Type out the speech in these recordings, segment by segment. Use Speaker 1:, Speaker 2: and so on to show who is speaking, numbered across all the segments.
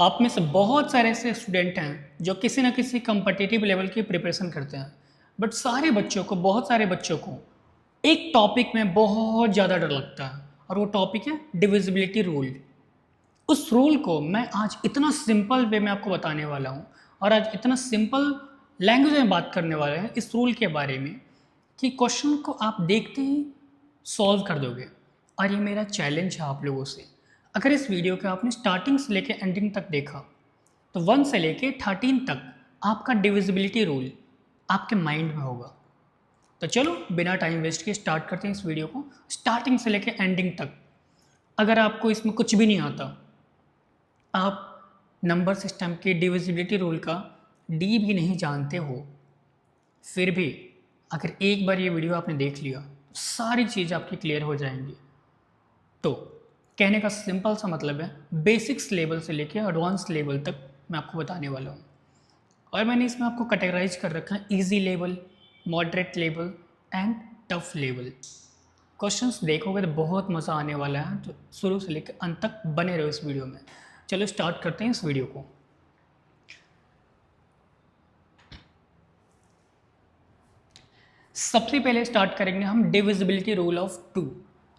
Speaker 1: आप में से बहुत सारे ऐसे स्टूडेंट हैं जो किसी न किसी कम्पिटिटिव लेवल की प्रिपरेशन करते हैं, बट बहुत सारे बच्चों को एक टॉपिक में बहुत ज़्यादा डर लगता है और वो टॉपिक है डिविजिबिलिटी रूल। उस रूल को मैं आज इतना सिंपल वे में आपको बताने वाला हूँ और आज इतना सिंपल लैंग्वेज में बात करने वाले हैं इस रूल के बारे में कि क्वेश्चन को आप देखते ही सॉल्व कर दोगे। और ये मेरा चैलेंज है आप लोगों से। अगर इस वीडियो को आपने स्टार्टिंग से लेकर एंडिंग तक देखा तो 1 से लेके 13 तक आपका डिविजिबिलिटी रूल आपके माइंड में होगा। तो चलो बिना टाइम वेस्ट किए स्टार्ट करते हैं इस वीडियो को स्टार्टिंग से लेके एंडिंग तक। अगर आपको इसमें कुछ भी नहीं आता, आप नंबर सिस्टम के डिविजिबिलिटी रूल का डी भी नहीं जानते हो, फिर भी अगर एक बार ये वीडियो आपने देख लिया तो सारी चीज़ आपकी क्लियर हो जाएंगी। तो कहने का सिंपल सा मतलब है, बेसिक्स लेवल से लेकर एडवांस लेवल तक मैं आपको बताने वाला हूँ। और मैंने इसमें आपको कैटेगराइज कर रखा है easy level, moderate level and tough level. Questions देखोगे तो बहुत मज़ा आने वाला है, तो शुरू से लेकर अंत तक बने रहो इस वीडियो में। चलो स्टार्ट करते हैं इस वीडियो को। सबसे पहले स्टार्ट करेंगे हम डिविजिबिलिटी रूल ऑफ टू।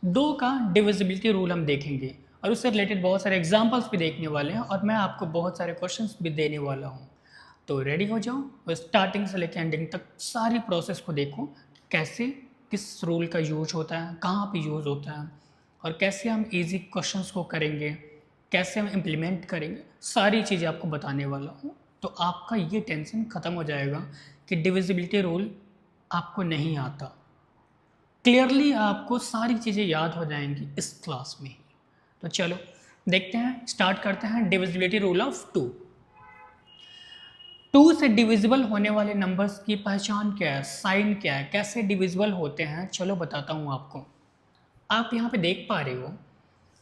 Speaker 1: दो का डिविजिबिलिटी रूल हम देखेंगे और उससे रिलेटेड बहुत सारे एग्जांपल्स भी देखने वाले हैं और मैं आपको बहुत सारे क्वेश्चंस भी देने वाला हूं। तो रेडी हो जाओ और स्टार्टिंग से लेकर एंडिंग तक सारी प्रोसेस को देखो, कैसे किस रूल का यूज होता है, कहाँ पे यूज होता है और कैसे हम इजी क्वेश्चंस को करेंगे, कैसे हम इम्प्लीमेंट करेंगे, सारी चीज़ें आपको बताने वाला हूँ। तो आपका ये टेंशन ख़त्म हो जाएगा कि डिविजिबिलिटी रूल आपको नहीं आता। क्लियरली आपको सारी चीज़ें याद हो जाएंगी इस क्लास में ही। तो चलो देखते हैं, स्टार्ट करते हैं divisibility rule of two. Two से डिविजिबल होने वाले नंबर्स की पहचान क्या है, साइन क्या है, कैसे डिविजिबल होते हैं, चलो बताता हूँ आपको। आप यहाँ पे देख पा रहे हो,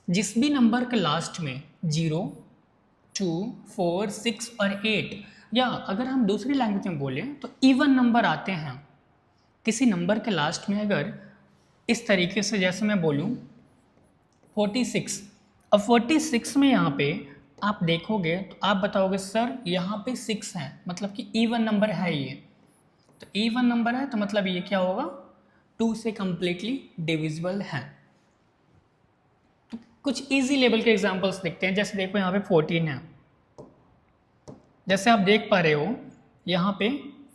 Speaker 1: जिस भी नंबर के लास्ट में 0, 2, 4, 6 और 8, या अगर हम दूसरी लैंग्वेज में बोलें तो इवन नंबर आते हैं। किसी नंबर के लास्ट में अगर इस तरीके से, जैसे मैं बोलूँ 46, अब 46 में यहाँ पे आप देखोगे तो आप बताओगे सर यहाँ पे 6 है, मतलब कि इवन नंबर है ये। तो इवन नंबर है तो मतलब ये क्या होगा, 2 से कंप्लीटली डिविजिबल है। तो कुछ इजी लेवल के एग्जांपल्स देखते हैं। जैसे देखो यहाँ पे 14 है, जैसे आप देख पा रहे हो यहाँ पे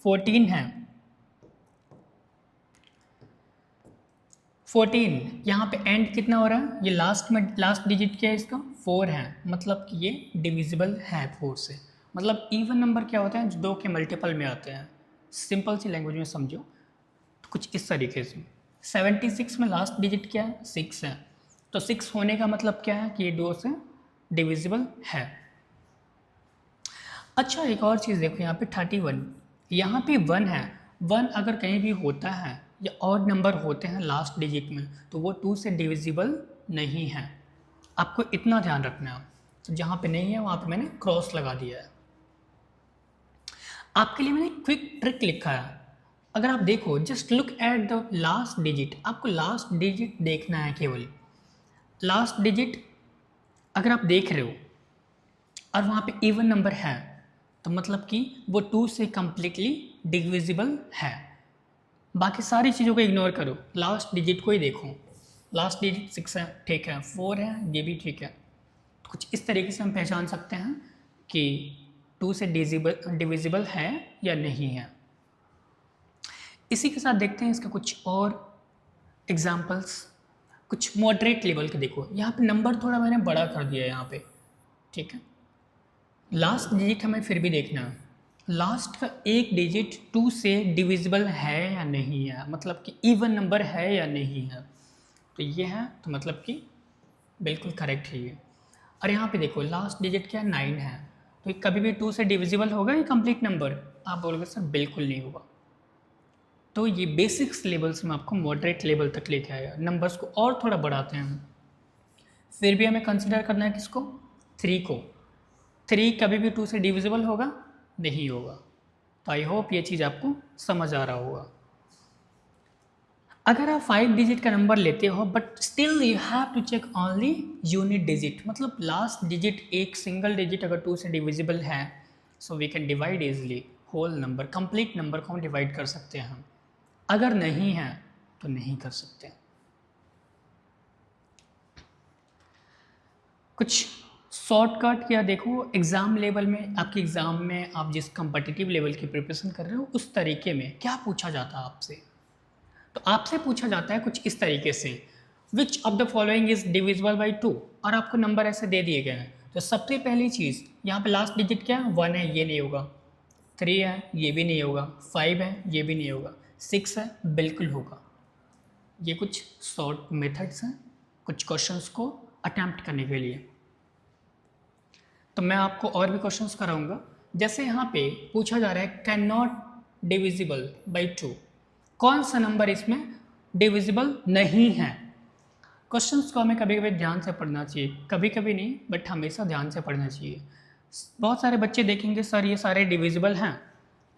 Speaker 1: 14 है। 14 यहाँ पे एंड कितना हो रहा है, ये लास्ट डिजिट क्या है इसका, 4 है, मतलब कि ये डिविजिबल है 4 से। मतलब इवन नंबर क्या होता है, जो 2 के मल्टीपल में आते हैं। सिंपल सी लैंग्वेज में समझो तो कुछ इस तरीके से। 76 में लास्ट डिजिट क्या है, 6 है, तो 6 होने का मतलब क्या है कि ये 2 से डिविजिबल है। अच्छा एक और चीज़ देखो, यहाँ पे 31, यहाँ पे 1 है। 1 अगर कहीं भी होता है या ऑड नंबर होते हैं लास्ट डिजिट में तो वो 2 से डिविजिबल नहीं है। आपको इतना ध्यान रखना है। तो जहाँ पे नहीं है वहाँ पे मैंने क्रॉस लगा दिया है। आपके लिए मैंने क्विक ट्रिक लिखा है। अगर आप देखो, just look at the last digit, आपको लास्ट डिजिट देखना है केवल। लास्ट डिजिट अगर आप देख रहे हो और वहाँ पे इवन नंबर है तो मतलब कि वो 2 से कंप्लीटली डिविजिबल है। बाकी सारी चीज़ों को इग्नोर करो, लास्ट डिजिट को ही देखो। लास्ट डिजिट 6 है, ठीक है, 4 है, ये भी ठीक है। तो कुछ इस तरीके से हम पहचान सकते हैं कि 2 से डिविजिबल है या नहीं है। इसी के साथ देखते हैं इसका कुछ और एग्जाम्पल्स, कुछ मॉडरेट लेवल के। देखो यहाँ पे नंबर थोड़ा मैंने बड़ा कर दिया है यहाँ पे, ठीक है। लास्ट डिजिट हमें फिर भी देखना है, लास्ट का एक डिजिट 2 से डिविजिबल है या नहीं है, मतलब कि इवन नंबर है या नहीं है। तो ये है, तो मतलब कि बिल्कुल करेक्ट है ये। और यहाँ पे देखो लास्ट डिजिट क्या है, 9 है, तो ये कभी भी 2 से डिविजिबल होगा ये कंप्लीट नंबर, आप बोलोगे सर बिल्कुल नहीं होगा। तो ये बेसिक्स लेवल से मैं आपको मॉडरेट लेवल तक लेके आया। नंबर्स को और थोड़ा बढ़ाते हैं, फिर भी हमें कंसिडर करना है किसको, 3 को। 3 कभी भी 2 से डिविजिबल होगा नहीं होगा। तो आई होप ये चीज़ आपको समझ आ रहा होगा। अगर आप 5 डिजिट का नंबर लेते हो but still you have to check only unit digit, मतलब लास्ट डिजिट एक सिंगल डिजिट अगर 2 से डिविजिबल है, so we can divide easily whole number, complete number को हम डिवाइड कर सकते हैं हम। अगर नहीं है तो नहीं कर सकते। कुछ शॉर्टकट या देखो एग्ज़ाम लेवल में, आपके एग्ज़ाम में आप जिस कम्पिटिटिव लेवल की प्रिपरेशन कर रहे हो उस तरीके में क्या पूछा जाता है आपसे। तो आपसे पूछा जाता है कुछ इस तरीके से, which of the following is divisible by 2, और आपको नंबर ऐसे दे दिए गए हैं। तो सबसे पहली चीज़ यहाँ पे लास्ट डिजिट क्या है, 1 है, ये नहीं होगा। 3 है, ये भी नहीं होगा। 5 है, ये भी नहीं होगा। 6 है, बिल्कुल होगा। ये कुछ शॉर्ट मेथड्स हैं कुछ क्वेश्चंस को अटैम्प्ट करने के लिए। तो मैं आपको और भी क्वेश्चंस कराऊंगा। जैसे यहाँ पे पूछा जा रहा है कैन नॉट डिविजिबल बाई 2, कौन सा नंबर इसमें डिविजिबल नहीं है। क्वेश्चंस को हमें कभी कभी ध्यान से पढ़ना चाहिए, कभी कभी नहीं बट हमेशा ध्यान से पढ़ना चाहिए। बहुत सारे बच्चे देखेंगे सर ये सारे डिविजिबल हैं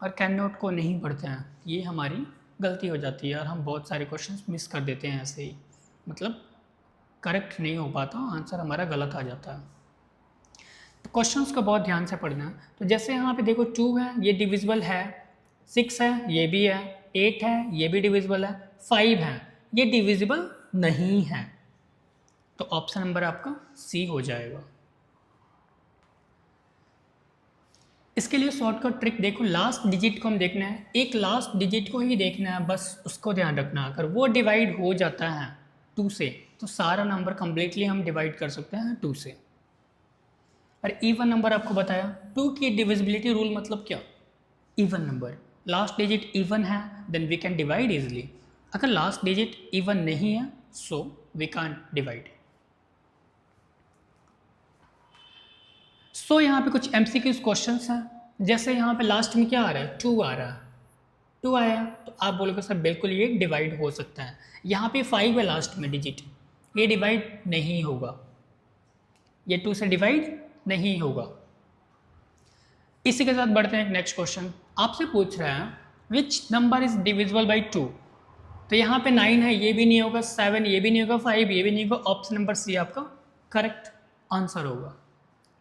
Speaker 1: और कैन नॉट को नहीं पढ़ते हैं, ये हमारी गलती हो जाती है और हम बहुत सारे क्वेश्चंस मिस कर देते हैं ऐसे ही, मतलब करेक्ट नहीं हो पाता, आंसर हमारा गलत आ जाता है। तो क्वेश्चंस को बहुत ध्यान से पढ़ना। तो जैसे यहाँ पे देखो 2 है, ये डिविजिबल है। 6 है, ये भी है। 8 है, ये भी डिविजिबल है। 5 है, ये डिविजिबल नहीं है। तो ऑप्शन नंबर आपका सी हो जाएगा। इसके लिए शॉर्टकट ट्रिक देखो, लास्ट डिजिट को हम देखना है, एक लास्ट डिजिट को ही देखना है, बस उसको ध्यान रखना। अगर वो डिवाइड हो जाता है 2 से तो सारा नंबर कंप्लीटली हम डिवाइड कर सकते हैं 2 से। और इवन नंबर आपको बताया, 2 की डिविजिबिलिटी रूल मतलब क्या, even number, last digit even है then we can divide easily. अगर लास्ट डिजिट इवन नहीं है so we can divide. So यहाँ पे कुछ MCQs क्वेश्चंस हैं। जैसे यहाँ पे लास्ट में क्या आ रहा है, 2 आ रहा है। 2 आया तो आप बोलोगे सर बिल्कुल ये डिवाइड हो सकता है। यहाँ पे 5 है लास्ट में डिजिट, ये डिवाइड नहीं होगा, ये 2 से डिवाइड नहीं होगा। इसी के साथ बढ़ते हैं नेक्स्ट क्वेश्चन। आपसे पूछ रहा है which number is divisible by 2। तो यहाँ पे 9 है, ये भी नहीं होगा। 7 ये भी नहीं होगा। 5 ये भी नहीं होगा। ऑप्शन नंबर सी आपका करेक्ट आंसर होगा,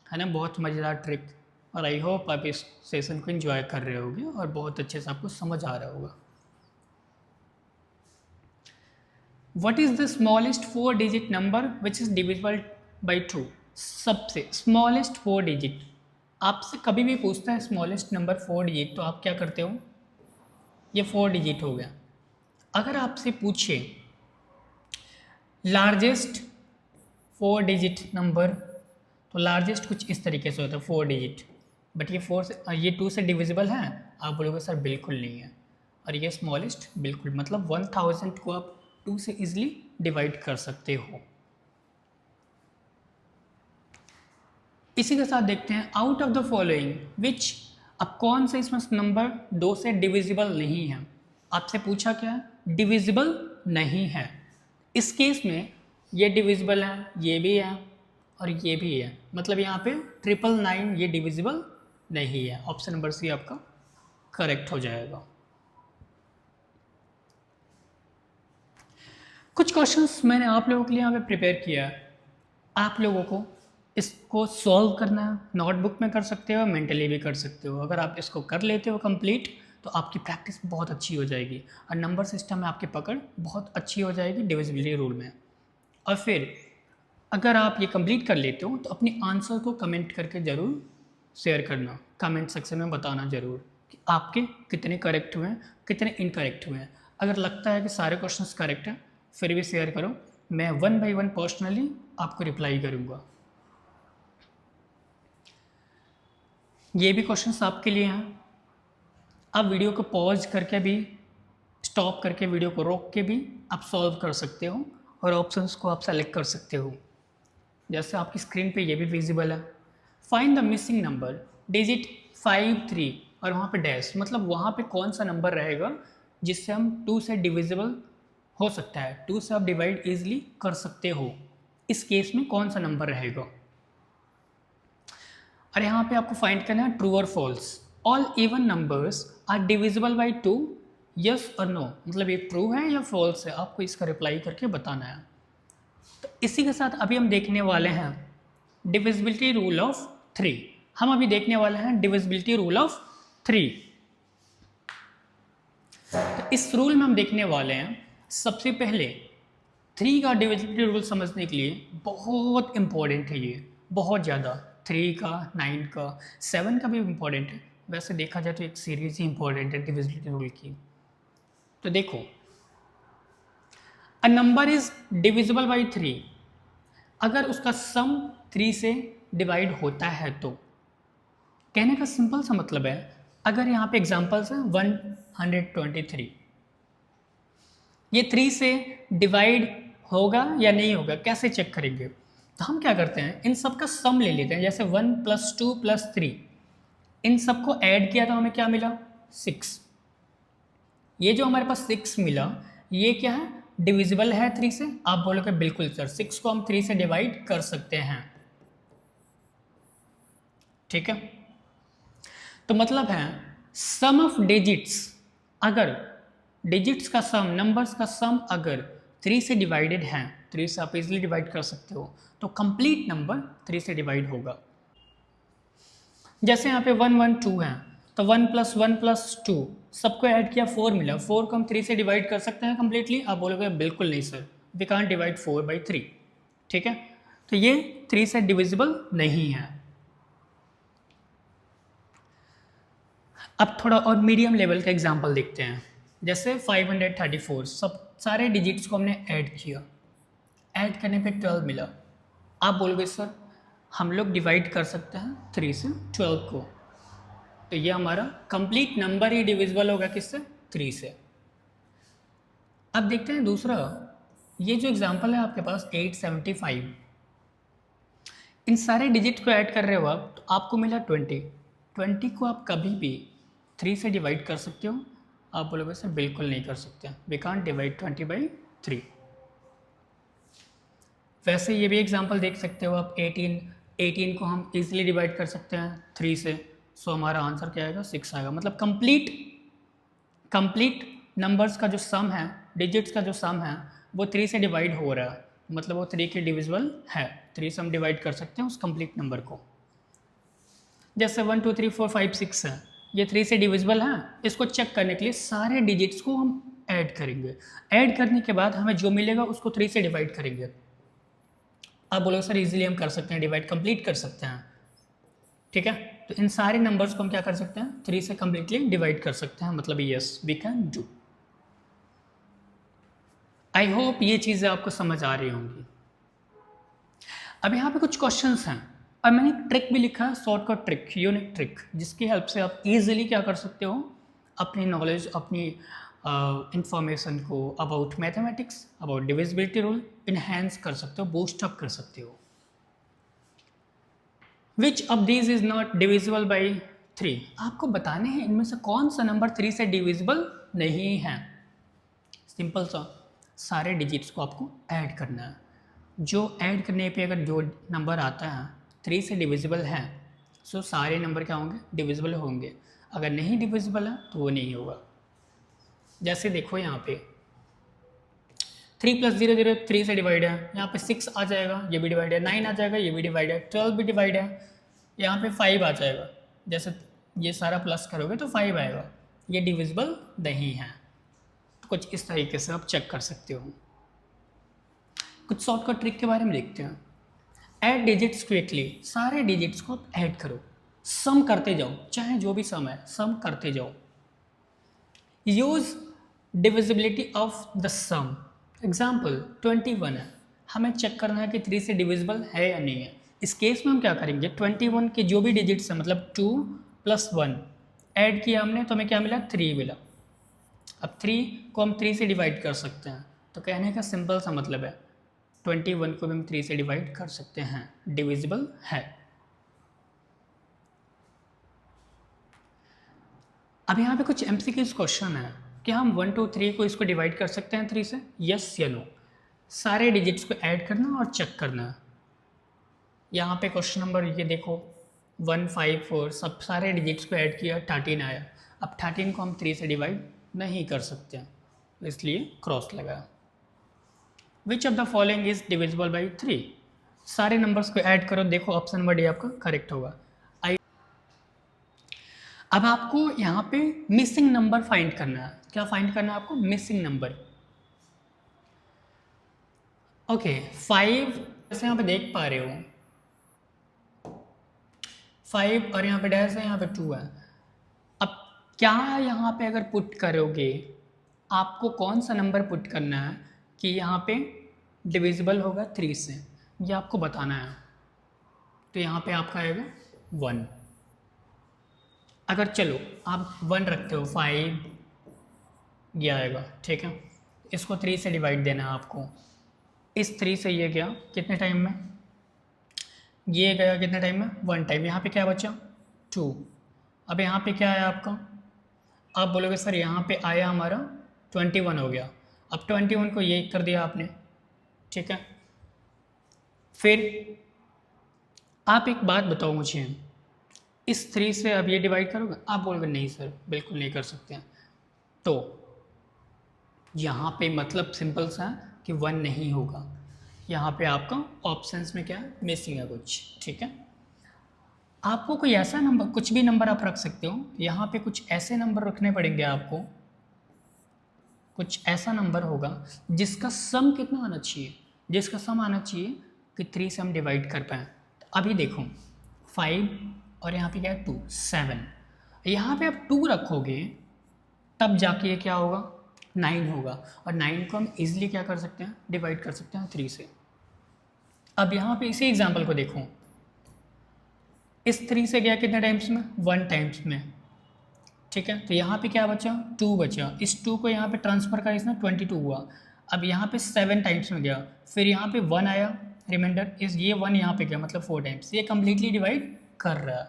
Speaker 1: है ना। बहुत मज़ेदार ट्रिक, और आई होप आप इस सेशन को एंजॉय कर रहे होगे और बहुत अच्छे से आपको समझ आ रहा होगा। What is the smallest 4 digit number which is divisible by 2। सबसे स्मॉलेस्ट 4 डिजिट, आपसे कभी भी पूछता है स्मॉलेस्ट नंबर 4 डिजिट तो आप क्या करते हो, ये 4 डिजिट हो गया। अगर आपसे पूछे लार्जेस्ट 4 डिजिट नंबर, तो लार्जेस्ट कुछ इस तरीके से होता है 4 डिजिट, बट ये 4 से, ये 2 से डिविजिबल है, आप बोलोगे सर बिल्कुल नहीं है। और ये स्मॉलेस्ट बिल्कुल, मतलब 1000 को आप 2 से इजीली डिवाइड कर सकते हो। इसी के साथ देखते हैं out of the following which, अब कौन से इसमें नंबर 2 से डिविजिबल नहीं है। आपसे पूछा क्या है, डिविजिबल नहीं है। इस केस में ये डिविजिबल है, ये भी है और ये भी है, मतलब यहाँ पे 999 ये डिविजिबल नहीं है। ऑप्शन नंबर सी आपका करेक्ट हो जाएगा। कुछ क्वेश्चंस मैंने आप लोगों के लिए यहाँ पे प्रिपेयर किया है, आप लोगों को इसको सॉल्व करना है। नोटबुक में कर सकते हो, मेंटली भी कर सकते हो। अगर आप इसको कर लेते हो कंप्लीट तो आपकी प्रैक्टिस बहुत अच्छी हो जाएगी और नंबर सिस्टम में आपकी पकड़ बहुत अच्छी हो जाएगी डिविजिबिलिटी रूल में। और फिर अगर आप ये कंप्लीट कर लेते हो तो अपने आंसर को कमेंट करके ज़रूर शेयर करना, कमेंट सेक्शन में बताना ज़रूर कि आपके कितने करेक्ट हुए हैं, कितने इनकरेक्ट हुए हैं। अगर लगता है कि सारे क्वेश्चंस करेक्ट हैं फिर भी शेयर करो, मैं 1 बाय 1 पर्सनली आपको रिप्लाई करूँगा। ये भी क्वेश्चंस आपके लिए हैं, आप वीडियो को पॉज करके भी, स्टॉप करके वीडियो को रोक के भी आप सॉल्व कर सकते हो और ऑप्शंस को आप सेलेक्ट कर सकते हो। जैसे आपकी स्क्रीन पे ये भी विजिबल है। Find the missing number digit 5 3 और वहाँ पे डैश, मतलब वहाँ पे कौन सा नंबर रहेगा जिससे हम 2 से डिविजिबल हो सकता है, 2 से आप डिवाइड ईजिली कर सकते हो। इस केस में कौन सा नंबर रहेगा। और यहाँ पे आपको फाइंड करना है ट्रू और false. All even numbers are divisible by 2 yes और नो, मतलब ये ट्रू है या फॉल्स है, आपको इसका रिप्लाई करके बताना है। तो इसी के साथ अभी हम देखने वाले हैं डिविजिबिलिटी रूल ऑफ 3। हम अभी देखने वाले हैं डिविजिबिलिटी रूल ऑफ 3। तो इस रूल में हम देखने वाले हैं सबसे पहले 3 का डिविजिबिलिटी रूल समझने के लिए बहुत इंपॉर्टेंट है ये, बहुत ज़्यादा। 3 का, 9 का, 7 का भी इम्पॉर्टेंट है। वैसे देखा जाए तो एक सीरीज ही इंपॉर्टेंट है डिविजिबिलिटी रूल की। तो देखो, अ नंबर इज डिविजिबल बाई 3 अगर उसका सम 3 से डिवाइड होता है तो। कहने का सिंपल सा मतलब है, अगर यहाँ पे एग्जांपल्स हैं 123, ये 3 से डिवाइड होगा या नहीं होगा, कैसे चेक करेंगे? तो हम क्या करते हैं, इन सब का सम ले लेते हैं। जैसे 1 + 2 + 3, इन सबको ऐड किया तो हमें क्या मिला? 6। ये जो हमारे पास 6 मिला, ये क्या है? डिविजिबल है 3 से। आप बोलोगे बिल्कुल सर, 6 को हम 3 से डिवाइड कर सकते हैं। ठीक है, तो मतलब है सम ऑफ डिजिट्स, अगर डिजिट्स का सम, नंबर्स का सम अगर 3 से डिवाइडेड है, 3 से आप इजिली डिवाइड कर सकते हो, तो कंप्लीट नंबर 3 से डिवाइड होगा। जैसे यहाँ पे 1 1 2 है, तो 1 + 1 + 2 सबको ऐड किया 4 मिला, 4 को हम 3 से डिवाइड कर सकते हैं कंप्लीटली। आप बोलोगे बिल्कुल नहीं sir, we can't divide 4 by 3। ठीक है, तो ये 3 से डिविजिबल नहीं है। अब थोड़ा और मीडियम लेवल का एग्जाम्पल देखते हैं। जैसे 534, सब सारे डिजिट्स को हमने ऐड किया, ऐड करने पे 12 मिला। आप बोलोगे सर हम लोग डिवाइड कर सकते हैं 3 से 12 को, तो ये हमारा कंप्लीट नंबर ही डिविजिबल होगा किससे? 3 से। अब देखते हैं दूसरा, ये जो एग्जांपल है आपके पास 875, इन सारे डिजिट को ऐड कर रहे हो आप, तो आपको मिला 20। 20 को आप कभी भी 3 से डिवाइड कर सकते हो? आप बोलोगे सर बिल्कुल नहीं कर सकते, वी कांट डिवाइड 20 बाई 3। वैसे ये भी एग्जांपल देख सकते हो आप, 18 को हम इजीली डिवाइड कर सकते हैं 3 से, सो हमारा आंसर क्या आएगा? 6 आएगा। मतलब कंप्लीट नंबर्स का जो सम है, डिजिट्स का जो सम है, वो 3 से डिवाइड हो रहा है, मतलब वो 3 के डिविजिबल है। 3 से हम डिवाइड कर सकते हैं उस कंप्लीट नंबर को। जैसे 1 2 3 4 5 6 है, ये 3 से डिविजिबल है। इसको चेक करने के लिए सारे डिजिट्स को हम ऐड करेंगे, ऐड करने के बाद हमें जो मिलेगा उसको 3 से डिवाइड करेंगे। आप बोलोगे सर इजीली हम कर सकते हैं, डिवाइड कंप्लीट कर सकते हैं। ठीक है, तो इन सारे नंबर्स को हम क्या कर सकते हैं? 3 से कंप्लीटली डिवाइड कर सकते हैं, मतलब yes we can do. I hope ये चीज़ें आपको समझ आ रही होंगी। अब यहाँ पे कुछ क्वेश्चंस हैं और मैंने एक ट्रिक भी लिखा है, शॉर्टकट ट्रिक, यूनिक ट्रिक, जिसकी हेल्प से आप इजीली क्या कर सकते हो? अपनी नॉलेज, अपनी इंफॉर्मेशन को about mathematics, about divisibility rule enhance कर सकते हो, बूस्ट अप कर सकते हो। Which of these is not divisible by 3? आपको बताने हैं इनमें से कौन सा नंबर 3 से डिविजिबल नहीं है। सिंपल सा, सारे डिजिट्स को आपको ऐड करना है। जो ऐड करने पे अगर जो नंबर आता है 3 से डिविजिबल है, सो सारे नंबर क्या होंगे? डिविजिबल होंगे। अगर नहीं डिविजिबल है तो वो नहीं होगा। जैसे देखो यहाँ पे 3 + 0 0 3 से डिवाइड है, यहाँ पे 6 आ जाएगा, ये भी डिवाइड है, 9 आ जाएगा, ये भी डिवाइड है, 12 भी डिवाइड है, यहाँ पे 5 आ जाएगा। जैसे ये सारा प्लस करोगे तो 5 आएगा, ये डिविजिबल नहीं है। तो कुछ इस तरीके से आप चेक कर सकते हो। कुछ शॉर्टकट ट्रिक के बारे में देखते हैं। ऐड डिजिट्स क्विकली, सारे डिजिट्स को आप ऐड करो, सम करते जाओ, चाहे जो भी सम है सम करते जाओ। Use divisibility of the sum. Example 21 है, हमें चेक करना है कि 3 से डिविजिबल है या नहीं है। इस केस में हम क्या करेंगे? 21 के जो भी डिजिट्स हैं, मतलब 2 + 1 ऐड किया हमने, तो हमें क्या मिला? 3 मिला। अब 3 को हम 3 से डिवाइड कर सकते हैं, तो कहने का सिंपल सा मतलब है 21 को भी हम 3 से डिवाइड कर सकते हैं, डिविजिबल है। अब यहाँ पे कुछ एमसीक्यूज क्वेश्चन है कि हम 1 2 3 को इसको डिवाइड कर सकते हैं 3 से, यस या नो। सारे डिजिट्स को ऐड करना और चेक करना। यहाँ पे क्वेश्चन नंबर ये देखो 1 5 4, सब सारे डिजिट्स को ऐड किया, 13 आया। अब 13 को हम 3 से डिवाइड नहीं कर सकते हैं, इसलिए क्रॉस लगा। Which of the following is divisible by 3? सारे नंबर्स को ऐड करो, देखो ऑप्शन नंबर डी आपका करेक्ट होगा। अब आपको यहाँ पे मिसिंग नंबर फाइंड करना है। क्या फाइंड करना है आपको? Missing number. ओके 5 जैसे यहाँ पे देख पा रहे हो 5 और यहाँ पे डैश है, यहाँ पे 2 है। अब क्या यहाँ पे अगर पुट करोगे, आपको कौन सा नंबर पुट करना है कि यहाँ पे डिविजिबल होगा 3 से, ये आपको बताना है। तो यहाँ पे आपका आएगा 1। अगर चलो आप 1 रखते हो 5 ये आएगा, ठीक है। इसको 3 से डिवाइड देना है आपको। इस 3 से ये गया कितने टाइम में? ये गया कितने टाइम में? 1 टाइम। यहाँ पे क्या बचा? 2। अब यहाँ पे क्या आया आपका? आप बोलोगे सर यहाँ पे आया हमारा 21 हो गया। अब 21 को ये कर दिया आपने, ठीक है। फिर आप एक बात बताओ मुझे, इस 3 से अब ये डिवाइड करोगे? आप बोलोगे नहीं सर बिल्कुल नहीं कर सकते हैं। तो यहाँ पे मतलब सिंपल सा कि 1 नहीं होगा। यहाँ पे आपका ऑप्शंस में क्या है? मिसिंग है कुछ, ठीक है। आपको कोई ऐसा नंबर, कुछ भी नंबर आप रख सकते हो। यहाँ पे कुछ ऐसे नंबर रखने पड़ेंगे आपको, कुछ ऐसा नंबर होगा जिसका सम कितना आना चाहिए? जिसका सम आना चाहिए कि 3 से हम डिवाइड कर पाएँ। तो अभी देखो 5 और यहाँ पे क्या है 2, 7। यहाँ पे आप 2 रखोगे तब जाके ये क्या होगा? 9 होगा। और 9 को हम इजीली क्या कर सकते हैं? डिवाइड कर सकते हैं 3 से। अब यहाँ पे इसी एग्जांपल को देखो, इस 3 से गया कितने टाइम्स में? 1 टाइम्स में, ठीक है। तो यहाँ पे क्या बचा? 2 बचा। इस 2 को यहाँ पे ट्रांसफर का इसमें 22 हुआ। अब यहाँ पे 7 टाइम्स में गया, फिर यहाँ पे 1 आया रिमाइंडर, इस ये 1 यहाँ पे गया, मतलब 4 टाइम्स। ये कम्प्लीटली डिवाइड कर रहा है,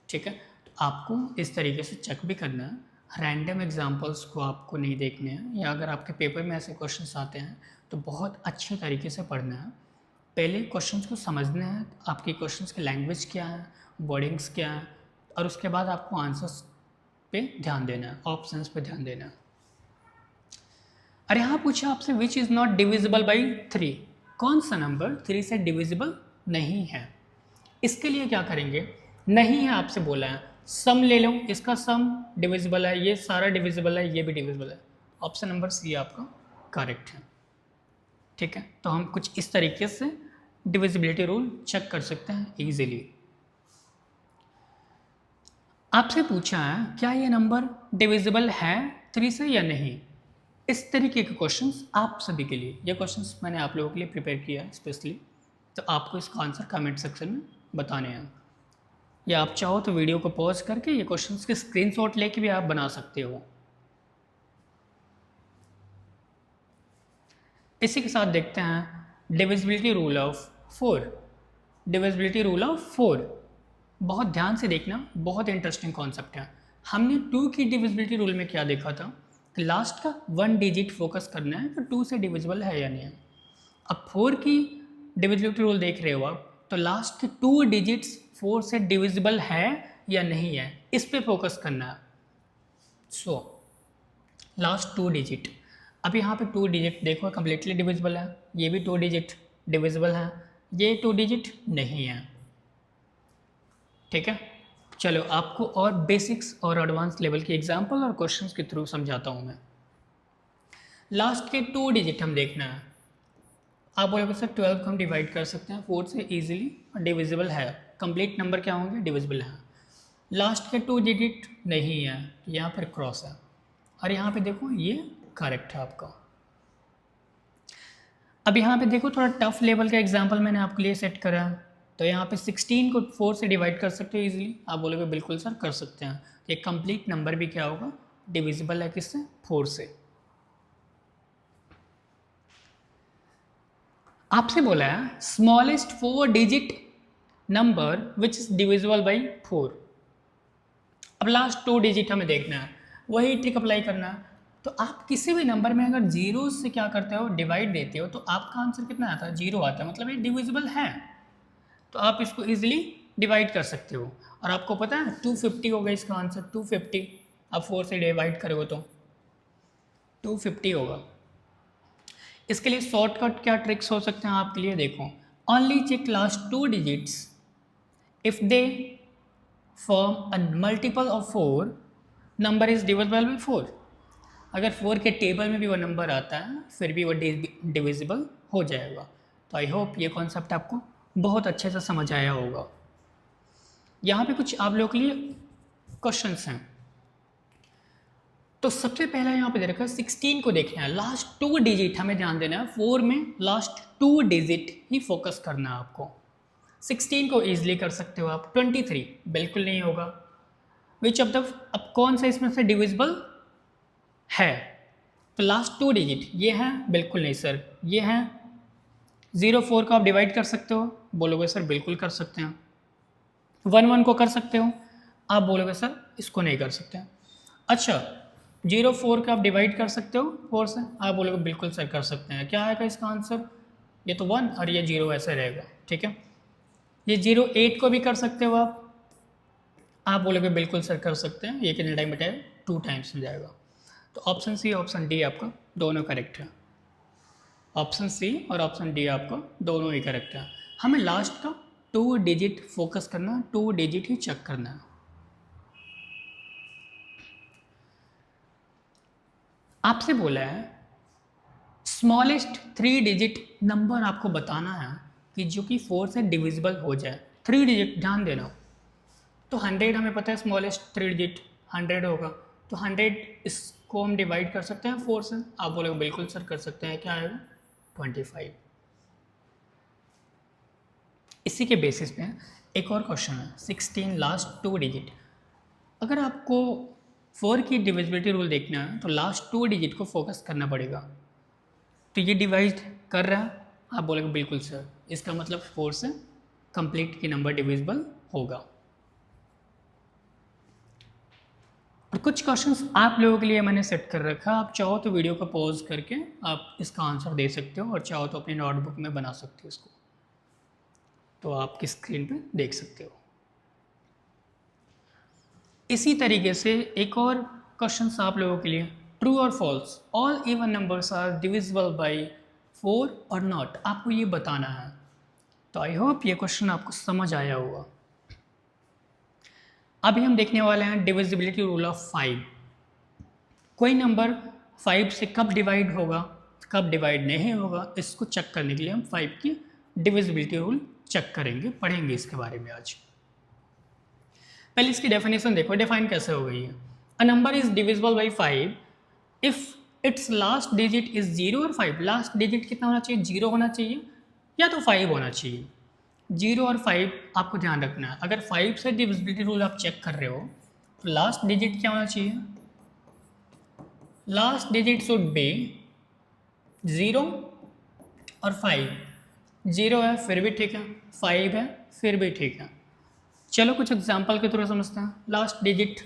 Speaker 1: ठीक है। तो आपको इस तरीके से चेक भी करना है। रैंडम एग्जांपल्स को आपको नहीं देखने हैं, या अगर आपके पेपर में ऐसे क्वेश्चंस आते हैं तो बहुत अच्छे तरीके से पढ़ना है। पहले क्वेश्चंस को समझना है, आपके क्वेश्चंस की लैंग्वेज क्या है, वर्डिंग्स क्या है, और उसके बाद आपको आंसर्स पे ध्यान देना है, ऑप्शंस पे ध्यान देना है। अरे हाँ, पूछा आपसे which is not divisible by 3? कौन सा नंबर 3 से डिविजिबल नहीं है? इसके लिए क्या करेंगे? नहीं है आपसे बोला है, सम ले लो, इसका सम डिविजिबल है, ये सारा डिविजिबल है, ये भी डिविजिबल है। ऑप्शन नंबर सी आपका करेक्ट है, ठीक है। तो हम कुछ इस तरीके से डिविजिबिलिटी रूल चेक कर सकते हैं इजीली। आपसे पूछा है क्या ये नंबर डिविजिबल है 3 से या नहीं? इस तरीके के क्वेश्चंस आप सभी के लिए, ये क्वेश्चंस मैंने आप लोगों के लिए प्रिपेयर किया है स्पेशली, तो आपको इसका आंसर कमेंट सेक्शन में बताने हैं। या आप चाहो तो वीडियो को पॉज करके ये क्वेश्चंस के स्क्रीनशॉट लेके भी आप बना सकते हो। इसी के साथ देखते हैं divisibility rule of 4। Divisibility rule of 4 बहुत ध्यान से देखना, बहुत इंटरेस्टिंग कॉन्सेप्ट है। हमने 2 की डिविजिबिलिटी रूल में क्या देखा था कि लास्ट का 1 डिजिट फोकस करना है कि 2 से डिविजिबल है या नहीं है। अब 4 की डिविजिबिलिटी रूल देख रहे हो आप, तो लास्ट के 2 डिजिट्स 4 से डिविजिबल है या नहीं है, इस पे फोकस करना है। सो लास्ट 2 डिजिट, अब यहाँ पे 2 डिजिट देखो कम्प्लीटली डिविजिबल है, ये भी 2 डिजिट डिविजिबल है, ये 2 डिजिट नहीं है, ठीक है। चलो आपको और बेसिक्स और एडवांस लेवल की एग्जाम्पल और क्वेश्चंस के थ्रू समझाता हूँ मैं। लास्ट के 2 डिजिट हम देखना है। आप बोलोगे सर 12 को हम डिवाइड कर सकते हैं 4 से इजीली, डिविजिबल है, कंप्लीट नंबर क्या होंगे? डिविजिबल है। लास्ट के 2 डिजिट नहीं है, यहाँ पर क्रॉस है, और यहाँ पे देखो ये करेक्ट है आपका। अब यहाँ पे देखो थोड़ा टफ लेवल का एग्जाम्पल मैंने आपके लिए सेट करा है। तो यहाँ पे 16 को 4 से डिवाइड कर सकते हो इजीली। आप बोलोगे बिल्कुल सर कर सकते हैं। ये कंप्लीट नंबर भी क्या होगा? डिविजिबल है किससे? 4 से। आपसे बोला है smallest 4 digit number which is divisible by 4। अब लास्ट 2 डिजिट हमें देखना है, वही ट्रिक अप्लाई करना है। तो आप किसी भी नंबर में अगर जीरो से क्या करते हो? डिवाइड देते हो, तो आपका आंसर कितना आता है? 0 आता है, मतलब ये डिविजिबल है। तो आप इसको इजीली डिवाइड कर सकते हो। और आपको पता है 250 होगा इसका आंसर, 250। आप 4 से डिवाइड करोगे तो 250 होगा। इसके लिए शॉर्टकट क्या ट्रिक्स हो सकते हैं आपके लिए, देखो, only check last 2 digits if they form a multiple of 4 number is divisible by 4। अगर 4 के टेबल में भी वो नंबर आता है फिर भी वो डिविजिबल हो जाएगा। तो आई होप ये कॉन्सेप्ट आपको बहुत अच्छे से समझ आया होगा। यहाँ पे कुछ आप लोगों के लिए क्वेश्चंस हैं। तो सबसे पहला यहाँ पे दे रखा है 16 को देखना है, लास्ट 2 डिजिट हमें ध्यान देना है। 4 में लास्ट 2 डिजिट ही फोकस करना है आपको। 16 को ईजिली कर सकते हो आप। 23 बिल्कुल नहीं होगा। विच ऑफ द, अब कौन सा इसमें से डिविजिबल है, तो लास्ट 2 डिजिट ये है, बिल्कुल नहीं सर, ये है। 0-4 को आप डिवाइड कर सकते हो, बोलोगे सर बिल्कुल कर सकते हैं। 1-1 को कर सकते हो, आप बोलोगे सर इसको नहीं कर सकते हैं। अच्छा, 0-4 का आप डिवाइड कर सकते हो 4 से, आप बोलोगे बिल्कुल सर कर सकते हैं। क्या आएगा इसका आंसर, ये तो 1 और ये 0 ऐसे रहेगा, ठीक है। ये 0-8 को भी कर सकते हो आप बोलोगे बिल्कुल सर कर सकते हैं। ये कितने टाइम बटाए, 2 टाइम्स हो जाएगा। तो ऑप्शन सी ऑप्शन डी आपका दोनों करेक्ट है। ऑप्शन सी और ऑप्शन डी आपका दोनों ही करेक्ट है। हमें लास्ट का 2 डिजिट फोकस करना है, 2 डिजिट ही चेक करना है। आपसे बोला है स्मॉलेस्ट 3 डिजिट नंबर आपको बताना है कि जो कि 4 से डिविजिबल हो जाए। 3 डिजिट ध्यान देना। तो 100 हमें पता है स्मॉलेस्ट 3 डिजिट 100 होगा। तो 100 इसको हम डिवाइड कर सकते हैं 4 से, आप बोलोगे बिल्कुल सर कर सकते हैं। क्या आएगा, 25। इसी के बेसिस पे एक और क्वेश्चन है 16 लास्ट 2 डिजिट। अगर आपको 4 की डिविजिबिलिटी रूल देखना है तो लास्ट 2 डिजिट को फोकस करना पड़ेगा। तो ये डिवाइड कर रहा है, आप बोलोगे बिल्कुल सर, इसका मतलब 4 से कंप्लीट की नंबर डिविजिबल होगा। और कुछ क्वेश्चंस आप लोगों के लिए मैंने सेट कर रखा है, आप चाहो तो वीडियो को पॉज करके आप इसका आंसर दे सकते हो और चाहो तो अपनी नोटबुक में बना सकते हो इसको, तो आपकी स्क्रीन पे देख सकते हो। इसी तरीके से एक और क्वेश्चंस आप लोगों के लिए, ट्रू और false, all even numbers are divisible by 4 और नॉट, आपको ये बताना है। तो आई होप ये क्वेश्चन आपको समझ आया होगा। अभी हम देखने वाले हैं डिविजिबिलिटी रूल ऑफ 5। कोई नंबर 5 से कब डिवाइड होगा, कब डिवाइड नहीं होगा, इसको चेक करने के लिए हम 5 की डिविजिबिलिटी रूल चेक करेंगे, पढ़ेंगे इसके बारे में आज। पहले इसकी डेफिनेशन देखो, डिफाइन कैसे हो गई है। A number is divisible by 5 if it's last digit is 0 और 5। लास्ट डिजिट कितना होना चाहिए, 0 होना चाहिए या तो 5 होना चाहिए। 0 और 5 आपको ध्यान रखना है। अगर 5 से डिविजिबिलिटी रूल आप चेक कर रहे हो तो लास्ट डिजिट क्या होना चाहिए, लास्ट डिजिट शुड बी 0 और 5। 0 है फिर भी ठीक है, 5 है फिर भी ठीक है। चलो कुछ एग्जांपल के थ्रू समझते हैं। लास्ट डिजिट,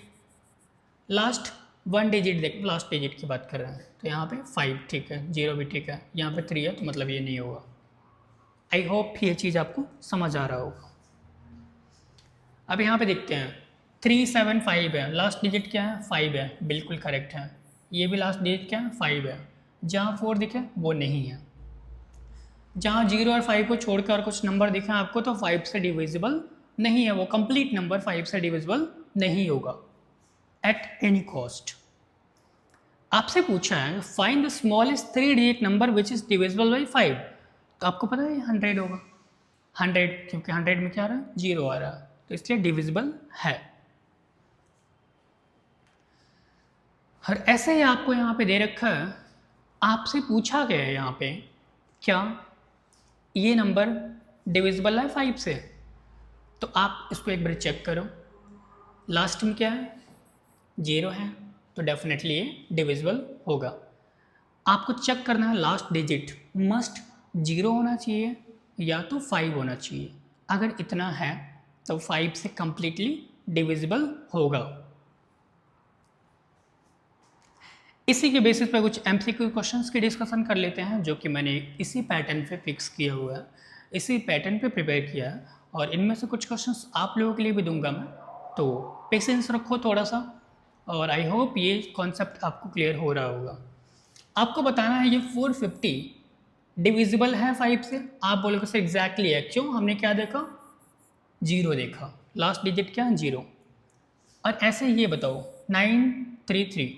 Speaker 1: लास्ट 1 डिजिट देख, लास्ट डिजिट की बात कर रहे हैं तो यहाँ पे 5 ठीक है, 0 भी ठीक है, यहाँ पे 3 है तो मतलब ये नहीं होगा। आई होप ये चीज़ आपको समझ आ रहा होगा। अब यहाँ पे देखते हैं 375 है, लास्ट डिजिट क्या है, 5 है, बिल्कुल करेक्ट है। ये भी लास्ट डिजिट क्या है, 5 है। जहाँ 4 दिखे वो नहीं है। जहाँ 0 और 5 को छोड़कर और कुछ नंबर दिखे आपको तो 5 से डिविजिबल नहीं है, वो कंप्लीट नंबर 5 से डिविजिबल नहीं होगा एट एनी कॉस्ट। आपसे पूछा है find the smallest 3 digit number which is divisible by 5, तो आपको पता है 100 होगा। 100 क्योंकि 100 में क्या आ रहा है, 0 आ रहा है, तो इसलिए डिविजिबल है। और ऐसे ही आपको यहाँ पे दे रखा है, आपसे पूछा गया है यहाँ पे क्या ये नंबर डिविजिबल है 5 से, तो आप इसको एक बार चेक करो। लास्ट में क्या है, 0 है, तो डेफिनेटली ये डिविजिबल होगा। आपको चेक करना है लास्ट डिजिट मस्ट 0 होना चाहिए या तो 5 होना चाहिए। अगर इतना है तो 5 से कंप्लीटली डिविजिबल होगा। इसी के बेसिस पे कुछ एमसीक्यू क्वेश्चंस की डिस्कशन कर लेते हैं, जो कि मैंने इसी पैटर्न पे फिक्स किया हुआ है, इसी पैटर्न पे प्रिपेयर किया है, और इनमें से कुछ क्वेश्चंस आप लोगों के लिए भी दूंगा मैं, तो पेशेंस रखो थोड़ा सा। और आई होप ये कॉन्सेप्ट आपको क्लियर हो रहा होगा। आपको बताना है ये 450 डिविजिबल है 5 से। आप बोलोगे सर एग्जैक्टली है, क्यों? हमने क्या देखा? जीरो देखा, लास्ट डिजिट क्या है? जीरो। और ऐसे ये बताओ 933,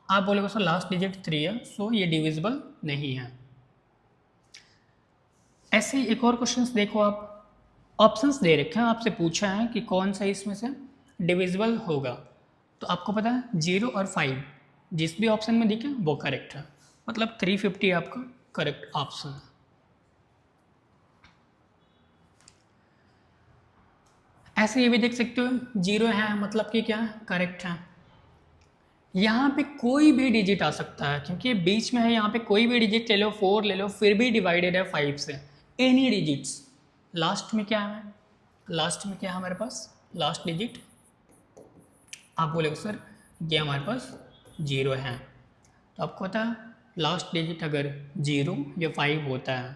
Speaker 1: आप बोलोगे सर लास्ट डिजिट 3 है, सो ये डिविजिबल नहीं है। ऐसे ही एक और क्वेश्चंस देखो आप, ऑप्शंस दे रखे हैं, आपसे पूछा है कि कौन सा इसमें से डिविजिबल होगा। तो आपको पता है 0 और 5 जिस भी ऑप्शन में दिखे वो करेक्ट है, मतलब 350 आपका करेक्ट ऑप्शन है। ऐसे ये भी देख सकते हो 0 है मतलब कि क्या है? करेक्ट है। यहाँ पे कोई भी डिजिट आ सकता है क्योंकि बीच में है, यहाँ पे कोई भी डिजिट ले लो, 4 ले लो, फिर भी डिवाइडेड है 5 से। एनी डिजिट्स, लास्ट में क्या है? लास्ट में क्या है हमारे पास? लास्ट डिजिट आप बोलेगे सर ये हमारे पास 0 है। तो आपको पता है लास्ट डिजिट अगर 0 या 5 होता है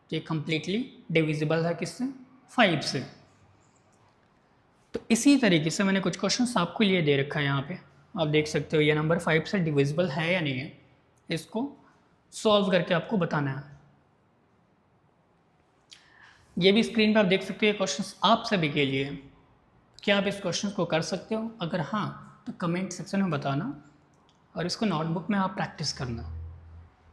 Speaker 1: तो ये कंप्लीटली डिविजिबल है किससे? 5 से। तो इसी तरीके से मैंने कुछ क्वेश्चंस आपके लिए दे रखा है यहाँ पे, आप देख सकते हो ये नंबर 5 से डिविजिबल है या नहीं है, इसको सॉल्व करके आपको बताना है। ये भी स्क्रीन पर आप देख सकते हो, ये क्वेश्चंस आप सभी के लिए। क्या आप इस क्वेश्चन को कर सकते हो? अगर हाँ तो कमेंट सेक्शन में बताना और इसको नोटबुक में आप प्रैक्टिस करना।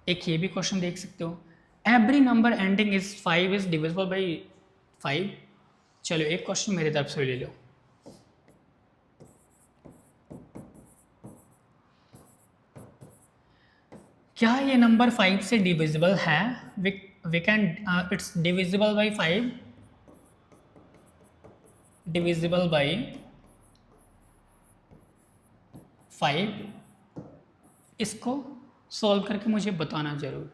Speaker 1: एक ये भी क्वेश्चन देख सकते हो, every number ending is 5 is divisible by 5। चलो एक क्वेश्चन मेरी तरफ से ले लो। क्या ये नंबर 5 से डिविजिबल है? We can it's divisible by 5, divisible by 5। इसको सॉल्व करके मुझे बताना जरूर।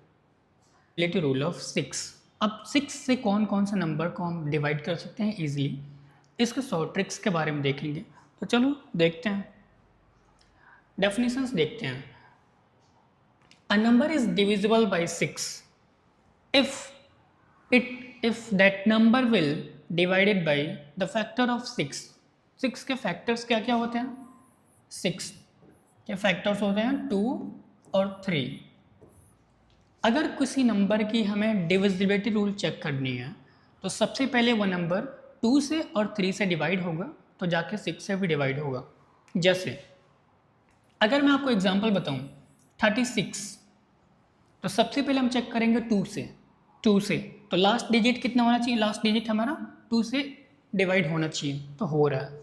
Speaker 1: Relative rule of 6। अब 6 से कौन कौन सा नंबर को हम डिवाइड कर सकते हैं इजीली, इसके 100 ट्रिक्स के बारे में देखेंगे। तो चलो देखते हैं, डेफिनेशंस देखते हैं। A number is divisible by 6 if that number will divided by the factor of 6। 6 के फैक्टर्स क्या क्या होते हैं? 6 के फैक्टर्स होते हैं 2 और 3। अगर किसी नंबर की हमें डिविजिबिलिटी रूल चेक करनी है तो सबसे पहले वो नंबर 2 से और 3 से डिवाइड होगा तो जाके 6 से भी डिवाइड होगा। जैसे अगर मैं आपको एग्जांपल बताऊं 36, तो सबसे पहले हम चेक करेंगे 2 से तो लास्ट डिजिट कितना होना चाहिए? लास्ट डिजिट हमारा 2 से डिवाइड होना चाहिए, तो हो रहा है।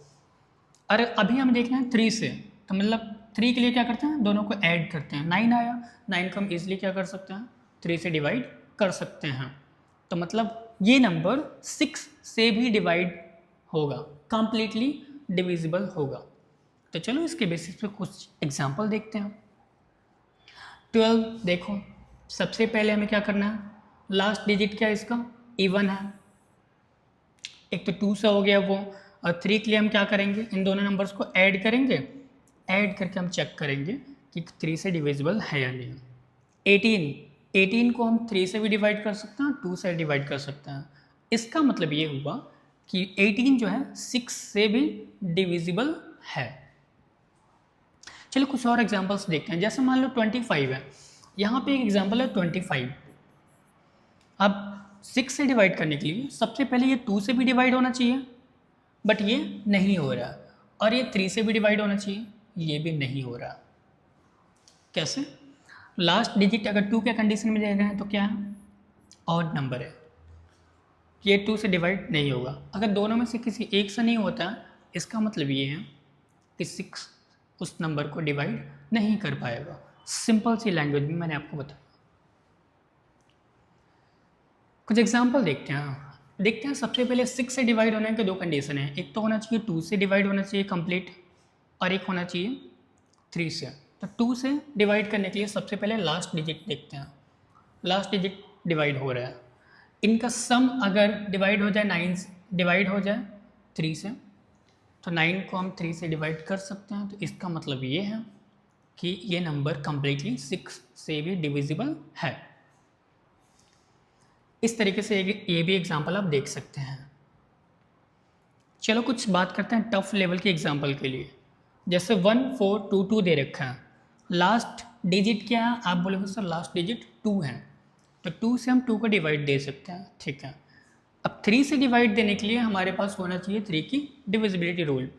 Speaker 1: अरे अभी हम देखना है 3 से, तो मतलब 3 के लिए क्या करते हैं? दोनों को ऐड करते हैं, 9 आया, 9 को हम ईजिली क्या कर सकते हैं? 3 से डिवाइड कर सकते हैं। तो मतलब ये नंबर 6 से भी डिवाइड होगा, कंप्लीटली डिविजिबल होगा। तो चलो इसके बेसिस पे कुछ एग्जाम्पल देखते हैं। 12 देखो, सबसे पहले हमें क्या करना है? लास्ट डिजिट क्या है इसका? इवन है, एक तो 2 से हो गया वो, और 3 के लिए हम क्या करेंगे? इन दोनों नंबर्स को ऐड करेंगे, ऐड करके हम चेक करेंगे कि 3 से डिविजिबल है या नहीं। 18 को हम 3 से भी डिवाइड कर सकते हैं, 2 से डिवाइड कर सकते हैं। इसका मतलब ये हुआ कि 18 जो है 6 से भी डिविजिबल है। चलो कुछ और एग्जांपल्स देखते हैं। जैसे मान लो 25 है, यहाँ पे एक एग्जांपल है 25। अब 6 से डिवाइड करने के लिए सबसे पहले ये 2 से भी डिवाइड होना चाहिए, बट ये नहीं हो रहा, और ये 3 से भी डिवाइड होना चाहिए, ये भी नहीं हो रहा। कैसे? लास्ट डिजिट अगर 2 के कंडीशन में दे रहे हैं तो क्या है? ऑड नंबर है, ये 2 से डिवाइड नहीं होगा। अगर दोनों में से किसी एक से नहीं होता, इसका मतलब ये है कि 6 उस नंबर को डिवाइड नहीं कर पाएगा। सिंपल सी लैंग्वेज में मैंने आपको बताया। कुछ एग्जांपल देखते हैं। सबसे पहले 6 से डिवाइड होने के 2 कंडीशन है, एक तो होना चाहिए 2 से डिवाइड होना चाहिए कंप्लीट, और एक होना चाहिए 3 से। तो 2 से डिवाइड करने के लिए सबसे पहले लास्ट डिजिट देखते हैं। लास्ट डिजिट डिवाइड हो रहा है, इनका सम अगर डिवाइड हो जाए 9 डिवाइड हो जाए 3 से, तो 9 को हम 3 से डिवाइड कर सकते हैं। तो इसका मतलब ये है कि ये नंबर कंप्लीटली 6 से भी डिविजिबल है। इस तरीके से ये भी एग्जाम्पल आप देख सकते हैं। चलो कुछ बात करते हैं टफ लेवल के एग्जाम्पल के लिए। जैसे 1422 दे रखा है, लास्ट डिजिट क्या है, आप बोलोगे सर लास्ट डिजिट 2 है, तो 2 से हम 2 को डिवाइड दे सकते हैं, ठीक है। अब 3 से डिवाइड देने के लिए हमारे पास होना चाहिए 3 की डिविजिबिलिटी रूल।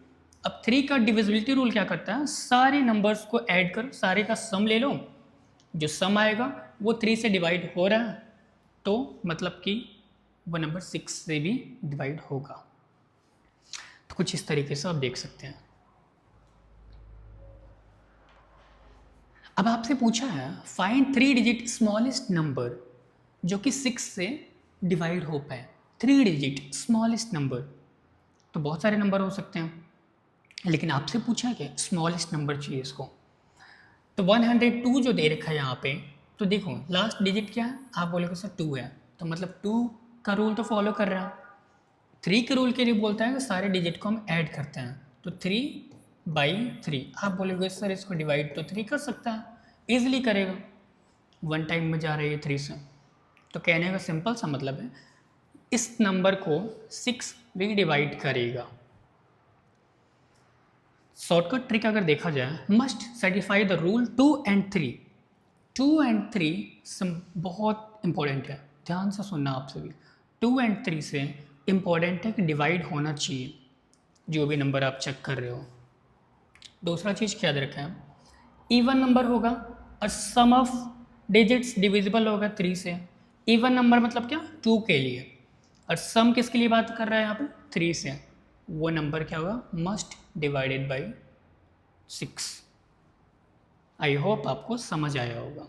Speaker 1: अब 3 का डिविजिबिलिटी रूल क्या करता है, सारे नंबर्स को ऐड करो, सारे का सम ले लो, जो सम आएगा वो 3 से डिवाइड हो रहा है, तो मतलब कि वो नंबर 6 से भी डिवाइड होगा। तो कुछ इस तरीके से आप देख सकते हैं। अब आपसे पूछा है फाइंड 3 डिजिट स्मॉलेस्ट नंबर जो कि 6 से डिवाइड हो पाए। 3 डिजिट स्मॉलेस्ट नंबर, तो बहुत सारे नंबर हो सकते हैं, लेकिन आपसे पूछा कि स्मॉलेस्ट नंबर चाहिए इसको। तो 102 जो दे रखा है यहाँ पे, तो देखो लास्ट डिजिट क्या है, आप बोलोगे सर 2 है, तो मतलब 2 का रूल तो फॉलो कर रहा है। 3 के रूल के लिए बोलता है कि सारे डिजिट को हम ऐड करते हैं, तो 3/3। आप बोलोगे सर इसको डिवाइड तो 3 कर सकता है, ईजिली करेगा, 1 टाइम में जा रही है 3 से। तो कहने का सिंपल सा मतलब है इस नंबर को 6 भी डिवाइड करेगा। शॉर्टकट ट्रिक अगर देखा जाए, must satisfy the rule 2 and 3। 2 and 3 बहुत इंपॉर्टेंट है, ध्यान से सुनना आप सभी। 2 and 3 से इम्पॉर्टेंट है कि डिवाइड होना चाहिए जो भी नंबर आप चेक कर रहे हो। दूसरा चीज़ क्या याद रखें, इवन नंबर होगा और सम ऑफ डिजिट्स डिविजिबल होगा 3 से। इवन नंबर मतलब क्या, 2 के लिए, और सम किसके लिए बात कर रहा है यहाँ पे, 3 से। वो नंबर क्या होगा, must divided by 6। I hope आपको समझ आया होगा।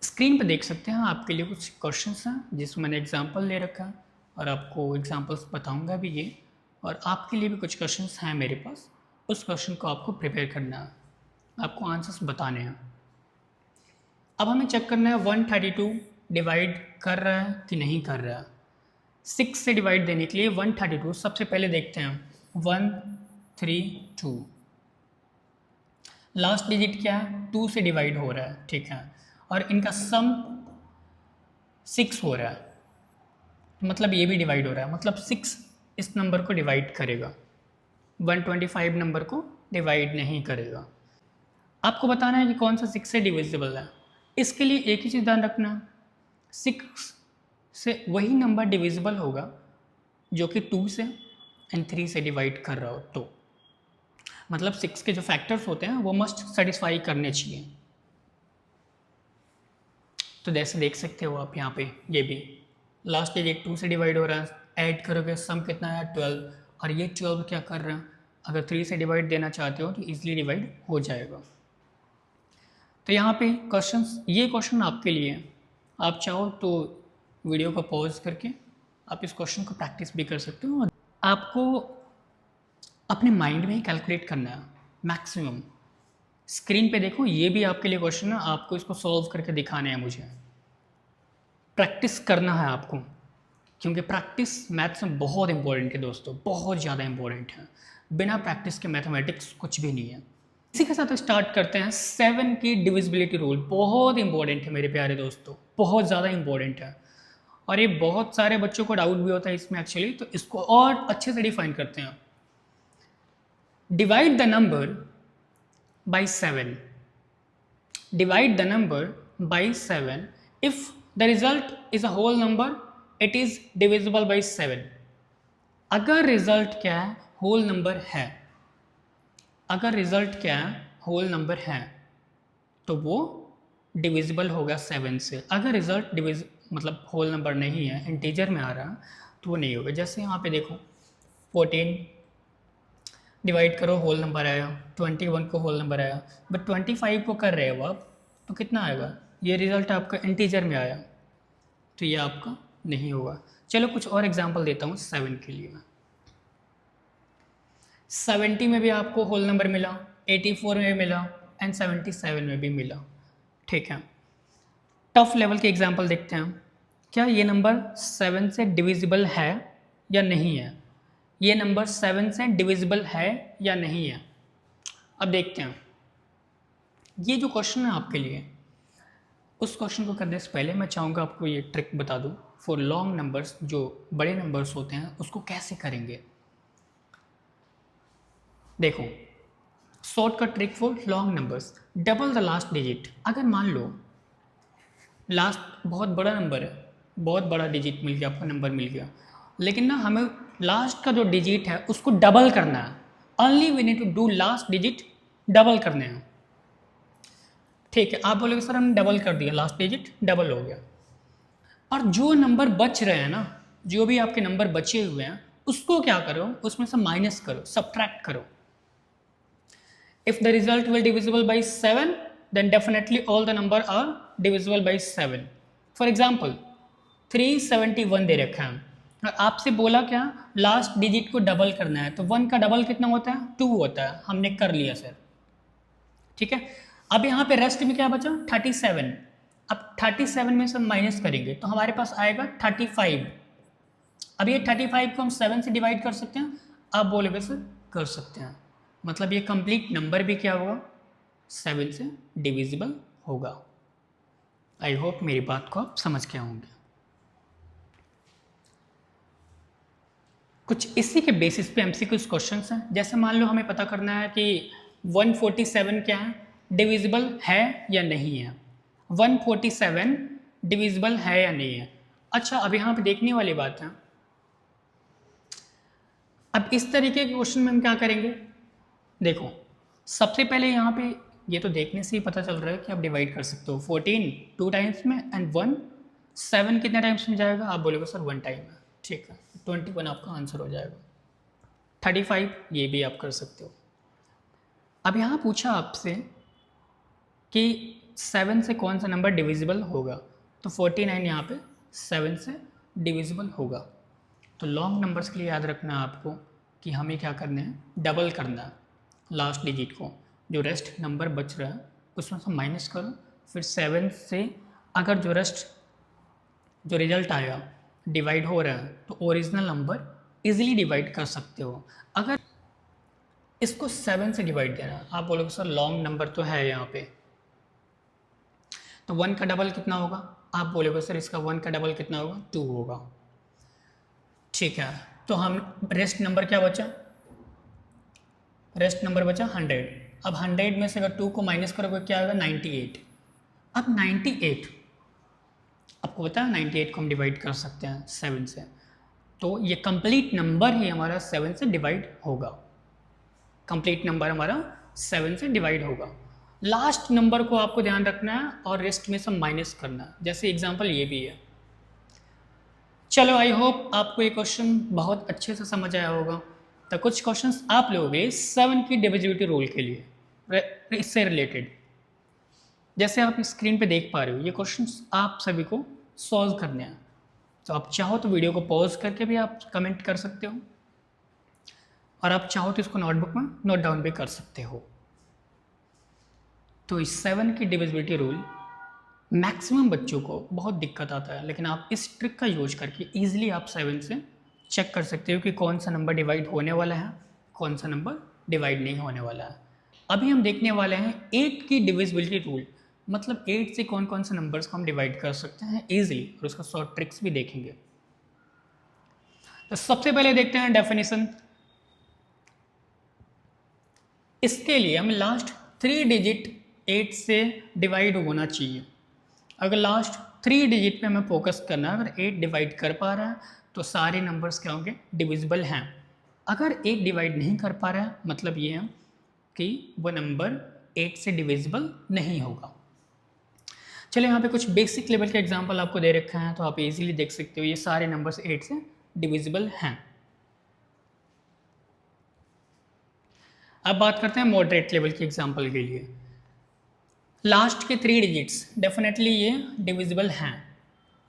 Speaker 1: स्क्रीन पर देख सकते हैं आपके लिए कुछ क्वेश्चंस हैं जिसमें मैंने एग्जांपल ले रखा है और आपको एग्जांपल्स बताऊंगा भी ये, और आपके लिए भी कुछ क्वेश्चंस हैं मेरे पास, उस क्वेश्चन को आपको प्रिपेयर करना है, आपको आंसर्स बताने हैं। अब हमें चेक करना है 132 डिवाइड कर रहा है कि नहीं कर रहा है। 6 से डिवाइड देने के लिए 132 सबसे पहले देखते हैं, 132 लास्ट डिजिट क्या है, 2 से डिवाइड हो रहा है, ठीक है, और इनका सम 6 हो रहा है, मतलब ये भी डिवाइड हो रहा है, मतलब 6 इस नंबर को डिवाइड करेगा, 125 नंबर को डिवाइड नहीं करेगा। आपको बताना है कि कौन सा 6 से डिविजिबल है। इसके लिए एक ही चीज़ ध्यान रखना, 6 से वही नंबर डिविजिबल होगा जो कि 2 से एंड 3 से डिवाइड कर रहा हो, तो मतलब 6 के जो फैक्टर्स होते हैं वो मस्ट सेटिस्फाई करने चाहिए। तो जैसे देख सकते हो आप यहाँ पे, ये भी लास्ट डिजिट 2 से डिवाइड हो रहा है, ऐड करोगे सम कितना है 12, और ये 12 क्या कर रहा है, अगर 3 से डिवाइड देना चाहते हो तो ईजिली डिवाइड हो जाएगा। तो यहाँ पे क्वेश्चंस, ये क्वेश्चन आपके लिए है, आप चाहो तो वीडियो को पॉज करके आप इस क्वेश्चन को प्रैक्टिस भी कर सकते हो। आपको अपने माइंड में ही कैलकुलेट करना है मैक्सिमम। स्क्रीन पे देखो, ये भी आपके लिए क्वेश्चन है, आपको इसको सॉल्व करके दिखाने हैं, मुझे प्रैक्टिस करना है आपको, क्योंकि प्रैक्टिस मैथ्स में बहुत इंपॉर्टेंट है दोस्तों, बहुत ज़्यादा इंपॉर्टेंट है। बिना प्रैक्टिस के मैथमेटिक्स कुछ भी नहीं है। इसी के साथ स्टार्ट करते हैं 7 की डिविजिबिलिटी रूल। बहुत इंपॉर्टेंट है मेरे प्यारे दोस्तों, बहुत ज़्यादा इंपॉर्टेंट है, और ये बहुत सारे बच्चों को डाउट भी होता है इसमें एक्चुअली, तो इसको और अच्छे से डिफाइन करते हैं। Divide the number by 7, divide the number by 7, if the result is a whole number it is divisible by 7। अगर रिजल्ट क्या है, होल नंबर है, अगर रिजल्ट क्या है, होल नंबर है, तो वो डिविजिबल होगा 7 से। अगर रिजल्ट मतलब होल नंबर नहीं है, इंटीजर में आ रहा, तो वो नहीं होगा। जैसे यहाँ पे देखो 14 डिवाइड करो, होल नंबर आया, 21 को होल नंबर आया, बट 25 को कर रहे हो आप, तो कितना आएगा, ये रिजल्ट आपका इंटीजर में आया, तो ये आपका नहीं होगा। चलो कुछ और एग्जांपल देता हूँ 7 के लिए मैं। 70 में भी आपको होल नंबर मिला, 84 में भी मिला, एंड 77 में भी मिला, ठीक है। टफ लेवल के एग्जांपल देखते हैं, क्या ये नंबर 7 से डिविजिबल है या नहीं है, ये नंबर 7 से डिविजिबल है या नहीं है। अब देखते हैं, ये जो क्वेश्चन है आपके लिए, उस क्वेश्चन को करने से पहले मैं चाहूँगा आपको ये ट्रिक बता दूँ फॉर लॉन्ग नंबर्स, जो बड़े नंबर्स होते हैं उसको कैसे करेंगे। देखो shortcut trick for long numbers, double the last digit. अगर मान लो लास्ट बहुत बड़ा नंबर है, बहुत बड़ा डिजिट मिल गया आपको, नंबर मिल गया, लेकिन ना हमें लास्ट का जो डिजिट है उसको डबल करना है। Only we need to do last digit double करने हैं। ठीक है, आप बोलोगे सर हमने डबल कर दिया, लास्ट डिजिट डबल हो गया, और जो नंबर बच रहे हैं ना, जो भी आपके नंबर बचे हुए हैं उसको क्या करो, उसमें से माइनस करो, सब्ट्रैक्ट करो। If the result will divisible by 7 then definitely all the number are divisible by 7। For example 371 दे रखा है और आपसे बोला क्या, लास्ट डिजिट को डबल करना है, तो 1 का डबल कितना होता है, 2 होता है, हमने कर लिया सर। ठीक है, अब यहाँ पे रेस्ट में क्या बचा, 37। अब 37 में से माइनस करेंगे तो हमारे पास आएगा 35। अब ये 35 को हम 7 से डिवाइड कर सकते हैं, आप बोलोगे सर कर सकते हैं, मतलब ये कंप्लीट नंबर भी क्या होगा, 7 से डिविजिबल होगा। आई होप मेरी बात को आप समझ गए होंगे। कुछ इसी के बेसिस पे एमसीक्यूज क्वेश्चंस हैं। जैसे मान लो हमें पता करना है कि 147 क्या है, डिविजिबल है या नहीं है। 147 डिविजिबल है या नहीं है। अच्छा, अब यहाँ पे देखने वाली बात है, अब इस तरीके के क्वेश्चन में हम क्या करेंगे, देखो सबसे पहले यहाँ पे ये तो देखने से ही पता चल रहा है कि आप डिवाइड कर सकते हो। 14 2 टाइम्स में एंड 1 7 कितने टाइम्स में जाएगा, आप बोलोगे सर 1 टाइम है। ठीक है, 21 आपका आंसर हो जाएगा। 35 ये भी आप कर सकते हो। अब यहाँ पूछा आपसे कि 7 से कौन सा नंबर डिविजिबल होगा, तो 49 यहाँ पे 7 से डिविजिबल होगा। तो लॉन्ग नंबर्स के लिए याद रखना है आपको कि हमें क्या करना है, डबल करना है लास्ट डिजिट को, जो रेस्ट नंबर बच रहा है उसमें से माइनस करो, फिर 7 से अगर जो रेस्ट जो रिजल्ट आया डिवाइड हो रहा है तो ओरिजिनल नंबर इजीली डिवाइड कर सकते हो। अगर इसको 7 से डिवाइड देना, आप बोलोगे सर लॉन्ग नंबर तो है यहाँ पे, तो 1 का डबल कितना होगा, आप बोलोगे सर इसका 1 का डबल कितना होगा, 2 होगा। ठीक है, तो हम रेस्ट नंबर क्या बचा, रेस्ट नंबर बचा 100। अब 100 में से अगर 2 को माइनस करोगे क्या होगा, 98। अब 98 आपको पता है 98 को हम डिवाइड कर सकते हैं 7 से, तो ये कंप्लीट नंबर ही हमारा 7 से डिवाइड होगा। कंप्लीट नंबर हमारा 7 से डिवाइड होगा। लास्ट नंबर को आपको ध्यान रखना है और रेस्ट में से माइनस करना है। जैसे एग्जांपल ये भी है। चलो आई होप आपको ये क्वेश्चन बहुत अच्छे से समझ आया होगा। तो कुछ क्वेश्चंस आप लोगे 7 की डिविजिबिलिटी रूल के लिए, इससे रिलेटेड, जैसे आप स्क्रीन पे देख पा रहे हो, ये क्वेश्चंस आप सभी को सॉल्व करने हैं। तो आप चाहो तो वीडियो को पॉज करके भी आप कमेंट कर सकते हो, और आप चाहो तो इसको नोटबुक में नोट डाउन भी कर सकते हो। तो इस 7 की डिविजिबिलिटी रूल मैक्सिमम बच्चों को बहुत दिक्कत आता है, लेकिन आप इस ट्रिक का यूज करके ईजिली आप 7 से चेक कर सकते हो कि कौन सा नंबर डिवाइड होने वाला है, कौन सा नंबर डिवाइड नहीं होने वाला है। अभी हम देखने वाले हैं 8 की डिविजिबिलिटी रूल, मतलब 8 से कौन कौन से नंबर्स को हम डिवाइड कर सकते हैं ईजिली, और उसका शॉर्ट ट्रिक्स भी देखेंगे। तो सबसे पहले देखते हैं डेफिनेशन। इसके लिए हमें लास्ट 3 डिजिट 8 से डिवाइड होना चाहिए। अगर लास्ट 3 डिजिट पे हमें फोकस करना है, अगर 8 डिवाइड कर पा रहा है तो सारे नंबर्स क्या होंगे, डिविजिबल हैं। अगर 8 डिवाइड नहीं कर पा रहा है मतलब ये है कि वो नंबर 8 से डिविजिबल नहीं होगा। चलिए यहाँ पे कुछ बेसिक लेवल के एग्जांपल आपको दे रखे हैं, तो आप इजीली देख सकते हो ये सारे नंबर्स 8 से डिविजिबल हैं। अब बात करते हैं मॉडरेट लेवल के एग्जांपल के लिए। लास्ट के 3 डिजिट्स डेफिनेटली ये डिविजिबल हैं।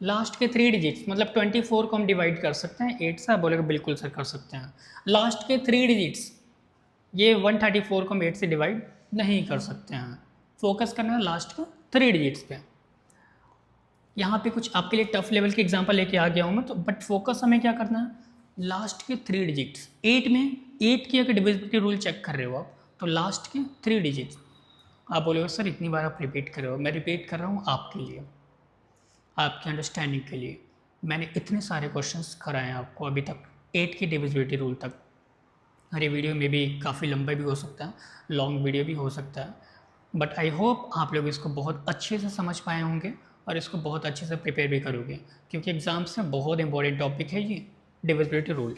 Speaker 1: लास्ट के 3 डिजिट्स मतलब 24 को हम डिवाइड कर सकते हैं 8 से, बोलेगा बिल्कुल सर कर सकते हैं। लास्ट के 3 डिजिट्स ये 134 को हम 8 से डिवाइड नहीं कर सकते हैं। फोकस करना है लास्ट के 3 डिजिट्स पे। यहाँ पे कुछ आपके लिए टफ लेवल के एग्जांपल लेके आ गया हूँ मैं, तो बट फोकस हमें क्या करना है, लास्ट के 3 डिजिट्स। 8 में 8 की अगर डिविजिबिलिटी रूल चेक कर रहे हो आप, तो लास्ट के 3 डिजिट्स। आप बोलोगे सर इतनी बार आप रिपीट कर रहे हो, मैं रिपीट कर रहा हूँ आपके लिए, आपके अंडरस्टैंडिंग के लिए। मैंने इतने सारे क्वेश्चंस कराए हैं आपको अभी तक 8 की डिविजिबिलिटी रूल तक, और ये वीडियो में भी काफ़ी लंबा भी हो सकता है, लॉन्ग वीडियो भी हो सकता है, बट आई होप आप लोग इसको बहुत अच्छे से समझ पाए होंगे और इसको बहुत अच्छे से प्रिपेयर भी करोगे, क्योंकि एग्ज़ाम्स में बहुत इंपॉर्टेंट टॉपिक है ये डिविजिबिलिटी रूल।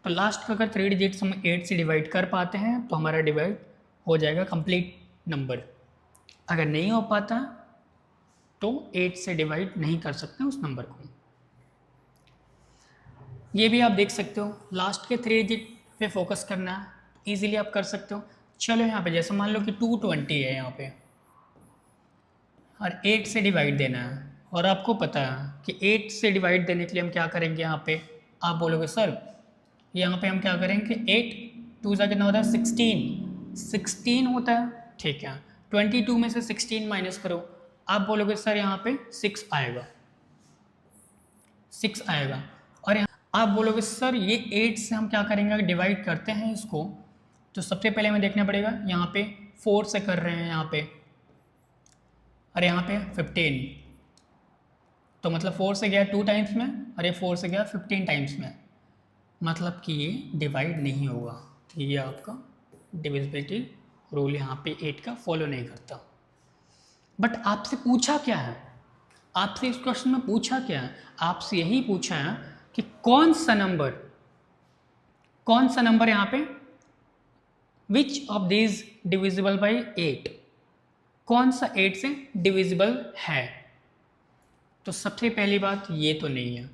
Speaker 1: तो लास्ट का अगर 3 डिजिट्स हम 8 से डिवाइड कर पाते हैं तो हमारा डिवाइड हो जाएगा कंप्लीट नंबर। अगर नहीं हो पाता तो 8 से डिवाइड नहीं कर सकते उस नंबर को। ये भी आप देख सकते हो, लास्ट के 3 डिजिट पे फोकस करना है, ईजिली आप कर सकते हो। चलो यहाँ पे जैसे मान लो कि 220 है यहाँ पे और 8 से डिवाइड देना है, और आपको पता है कि 8 से डिवाइड देने के लिए हम क्या करेंगे। यहाँ पे आप बोलोगे सर यहाँ पे हम क्या करेंगे, 8 2 सा कितना होता है 16 होता है, ठीक है। 22 में से 16 माइनस करो, आप बोलोगे सर यहाँ पे 6 आएगा, 6 आएगा। और आप बोलोगे सर ये 8 से हम क्या करेंगे, अगर डिवाइड करते हैं इसको तो सबसे पहले हमें देखना पड़ेगा यहाँ पे 4 से कर रहे हैं यहाँ पे, और यहाँ पे 15, तो मतलब 4 से गया 2 टाइम्स में और ये 4 से गया 15 टाइम्स में, मतलब कि ये डिवाइड नहीं होगा। तो ये आपका डिविजिबिलिटी रूल यहाँ पे 8 का फॉलो नहीं करता। बट आपसे पूछा क्या है, आपसे इस क्वेश्चन में पूछा क्या है, आपसे यही पूछा है कि कौन सा नंबर यहाँ पे which of this divisible by 8, कौन सा 8 से डिविजिबल है। तो सबसे पहली बात ये तो नहीं है,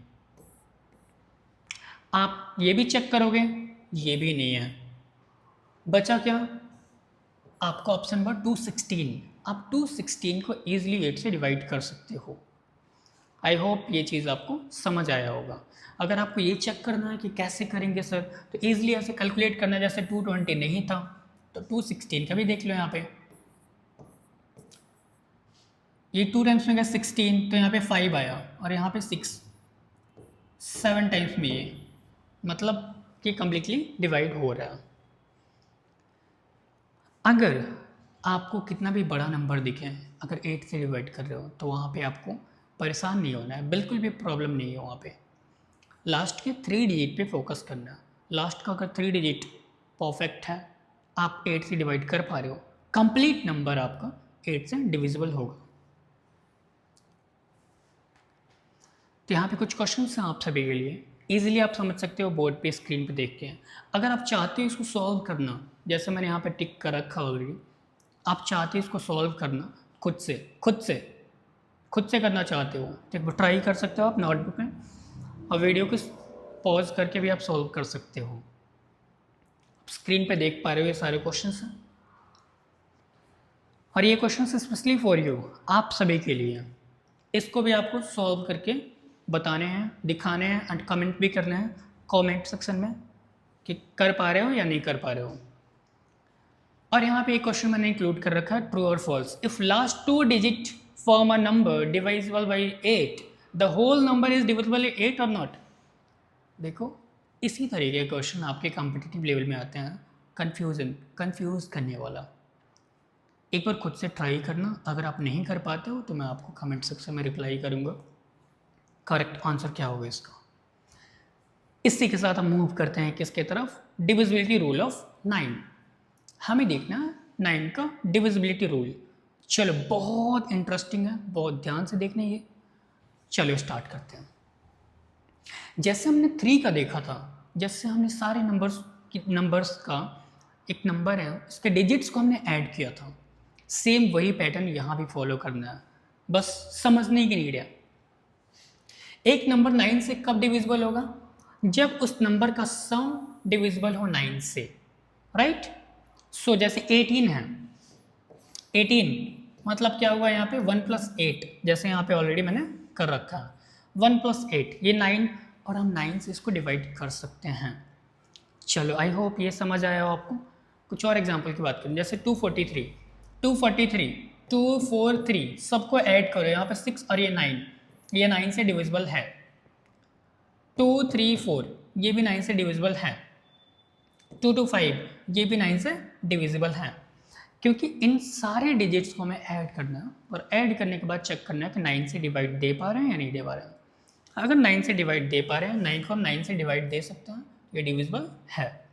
Speaker 1: आप ये भी चेक करोगे ये भी नहीं है, बचा क्या आपका ऑप्शन नंबर 216। आप 216 को ईजिली 8 से डिवाइड कर सकते हो। आई होप ये चीज़ आपको समझ आया होगा। अगर आपको ये चेक करना है कि कैसे करेंगे सर, तो ईजिली ऐसे कैलकुलेट करना है, जैसे 220 नहीं था तो 216 का भी देख लो। यहाँ पे ये 2 टाइम्स में गया 16, तो यहाँ पे 5 आया और यहाँ पे 6, 7 टाइम्स में ये, मतलब कि कम्प्लीटली डिवाइड हो रहा है। अगर आपको कितना भी बड़ा नंबर दिखे, अगर 8 से डिवाइड कर रहे हो तो वहाँ पे आपको परेशान नहीं होना है, बिल्कुल भी प्रॉब्लम नहीं है। वहाँ पे लास्ट के 3 डिजिट पे फोकस करना है। लास्ट का अगर 3 डिजिट परफेक्ट है, आप 8 से डिवाइड कर पा रहे हो, कंप्लीट नंबर आपका 8 से डिविजिबल होगा। तो यहाँ पे कुछ क्वेश्चंस हैं आप सभी के लिए, इजीली आप समझ सकते हो बोर्ड पे स्क्रीन पे देख के। अगर आप चाहते हो इसको सॉल्व करना, जैसे मैंने यहाँ पे टिक कर रखा ऑलरेडी, आप चाहते हो इसको सॉल्व करना खुद से करना चाहते हो तो एक बार ट्राई कर सकते हो आप नोटबुक में, और वीडियो को पॉज करके भी आप सॉल्व कर सकते हो। स्क्रीन पे देख पा रहे हो ये सारे क्वेश्चंस हैं, और ये क्वेश्चंस स्पेशली फॉर यू, आप सभी के लिए। इसको भी आपको सॉल्व करके बताने हैं, दिखाने हैं एंड कमेंट भी करने हैं कमेंट सेक्शन में कि कर पा रहे हो या नहीं कर पा रहे हो। और यहाँ पे एक क्वेश्चन मैंने इंक्लूड कर रखा है, ट्रू और false. If last 2 digit form a number divisible by 8, the whole number is divisible by 8 और नॉट। देखो इसी तरीके के क्वेश्चन आपके कॉम्पिटिटिव लेवल में आते हैं, कंफ्यूज करने वाला। एक बार खुद से ट्राई करना, अगर आप नहीं कर पाते हो तो मैं आपको कमेंट सेक्शन में रिप्लाई करूँगा करेक्ट आंसर क्या होगा इसका। इसी के साथ हम मूव करते हैं किसके तरफ, डिविजिबिलिटी रूल ऑफ 9। हमें देखना है 9 का डिविजिबिलिटी रूल। चलो बहुत इंटरेस्टिंग है, बहुत ध्यान से देखना ये। चलो स्टार्ट करते हैं। जैसे हमने 3 का देखा था, जैसे हमने सारे नंबर्स का एक नंबर है उसके डिजिट्स को हमने ऐड किया था, सेम वही पैटर्न यहाँ भी फॉलो करना है, बस समझने की नीड है। एक नंबर 9 से कब डिविजिबल होगा, जब उस नंबर का सम डिविजिबल हो 9 से, राइट। सो जैसे 18 है, 18 मतलब क्या हुआ यहाँ पे 1 + 8, जैसे यहाँ पे ऑलरेडी मैंने कर रखा है 1 + 8 ये 9, और हम 9 से इसको डिवाइड कर सकते हैं। चलो आई होप ये समझ आया हो आपको। कुछ और एग्जांपल की बात करें, जैसे 243 243 सबको ऐड करो, यहाँ पे 6 और ये 9, ये 9 से डिविजिबल है। 234 ये भी 9 से डिविजिबल है। 225 ये भी 9 से डिविजिबल है, क्योंकि इन सारे डिजिट्स को हमें ऐड करना है, और ऐड करने के बाद चेक करना है कि 9 से डिवाइड दे पा रहे हैं या नहीं दे पा रहे हैं। अगर 9 से डिवाइड दे पा रहे हैं, 9 को हम 9 से डिवाइड दे सकते हैं, ये डिविजिबल है।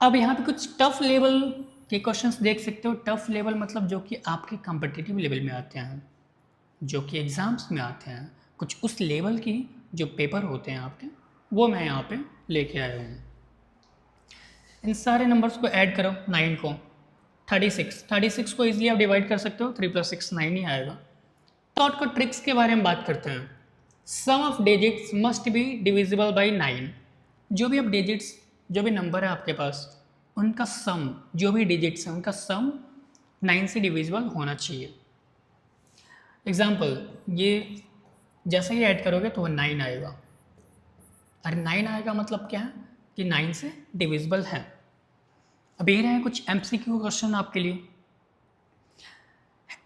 Speaker 1: अब यहाँ पे कुछ टफ लेवल के क्वेश्चंस देख सकते हो। टफ लेवल मतलब जो कि आपके कॉम्पिटिटिव लेवल में आते हैं, जो कि एग्ज़ाम्स में आते हैं, कुछ उस लेवल की जो पेपर होते हैं आपके, वो मैं यहाँ पे लेके आया हूँ। इन सारे नंबर्स को ऐड करो, 9 को 36 को इजीली आप डिवाइड कर सकते हो, 3 + 6 9 ही आएगा। शॉर्ट कट ट्रिक्स के बारे में बात करते हैं। Sum of digits must be divisible by 9। जो भी आप डिजिट्स, जो भी नंबर है आपके पास, उनका सम, जो भी डिजिट्स हैं उनका सम 9 से डिविजिबल होना चाहिए। एग्जाम्पल, ये जैसे ही ऐड करोगे तो वो 9 आएगा। अरे 9 आएगा मतलब क्या है कि 9 से डिविजिबल है। अब ये रहे कुछ MCQ क्वेश्चन आपके लिए।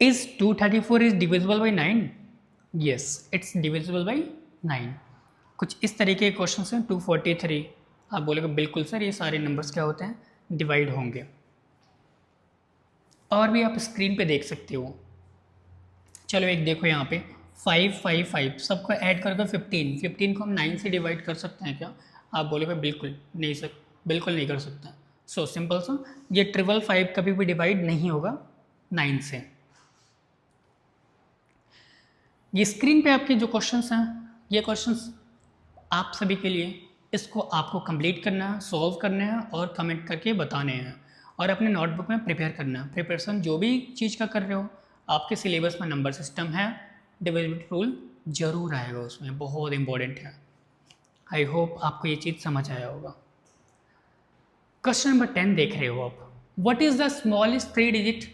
Speaker 1: Is 234 is divisible by 9? Yes, it's divisible by 9। कुछ इस तरीके के क्वेश्चन हैं। 243 आप बोलोगे बिल्कुल सर, ये सारे नंबर्स क्या होते हैं, डिवाइड होंगे। और भी आप स्क्रीन पे देख सकते हो। चलो एक देखो यहाँ पे 5 5 5 सबको ऐड करके 15 को हम 9 से डिवाइड कर सकते हैं क्या? आप बोलोगे बिल्कुल नहीं सर, बिल्कुल नहीं कर सकते। सो सिंपल सा, ये 555 कभी भी डिवाइड नहीं होगा 9 से। ये स्क्रीन पे आपके जो क्वेश्चंस हैं, ये क्वेश्चंस आप सभी के लिए, इसको आपको कंप्लीट करना है, सॉल्व करना है और कमेंट करके बताने हैं और अपने नोटबुक में प्रिपेयर करना है। प्रिपरेशन जो भी चीज़ का कर रहे हो, आपके सिलेबस में नंबर सिस्टम है, डिविजिबिलिटी रूल जरूर आएगा उसमें, बहुत इंपॉर्टेंट है। आई होप आपको ये चीज़ समझ आया होगा। क्वेश्चन नंबर 10 देख रहे हो आप। What is the smallest 3 digit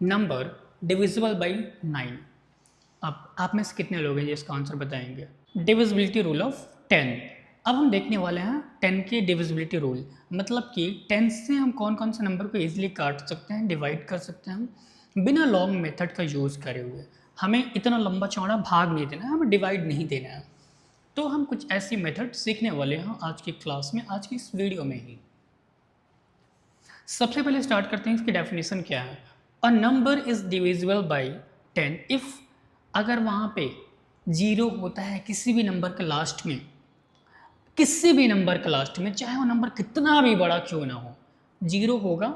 Speaker 1: number divisible by 9? अब आप में से कितने लोग हैं जिसका आंसर बताएंगे? Divisibility rule of 10। अब हम देखने वाले हैं 10 के डिविजिबिलिटी रूल, मतलब कि 10 से हम कौन कौन से नंबर को इजीली काट सकते हैं, डिवाइड कर सकते हैं बिना लॉन्ग मेथड का यूज़ करे हुए। हमें इतना लंबा चौड़ा भाग नहीं देना है, हमें डिवाइड नहीं देना है। तो हम कुछ ऐसी मेथड सीखने वाले हैं आज की क्लास में, आज की इस वीडियो में ही। सबसे पहले स्टार्ट करते हैं इसकी डेफिनेशन क्या है। A number is divisible by 10 if, अगर वहाँ पे 0 होता है किसी भी नंबर के लास्ट में, किसी भी नंबर के लास्ट में, चाहे वो नंबर कितना भी बड़ा क्यों ना हो, 0 होगा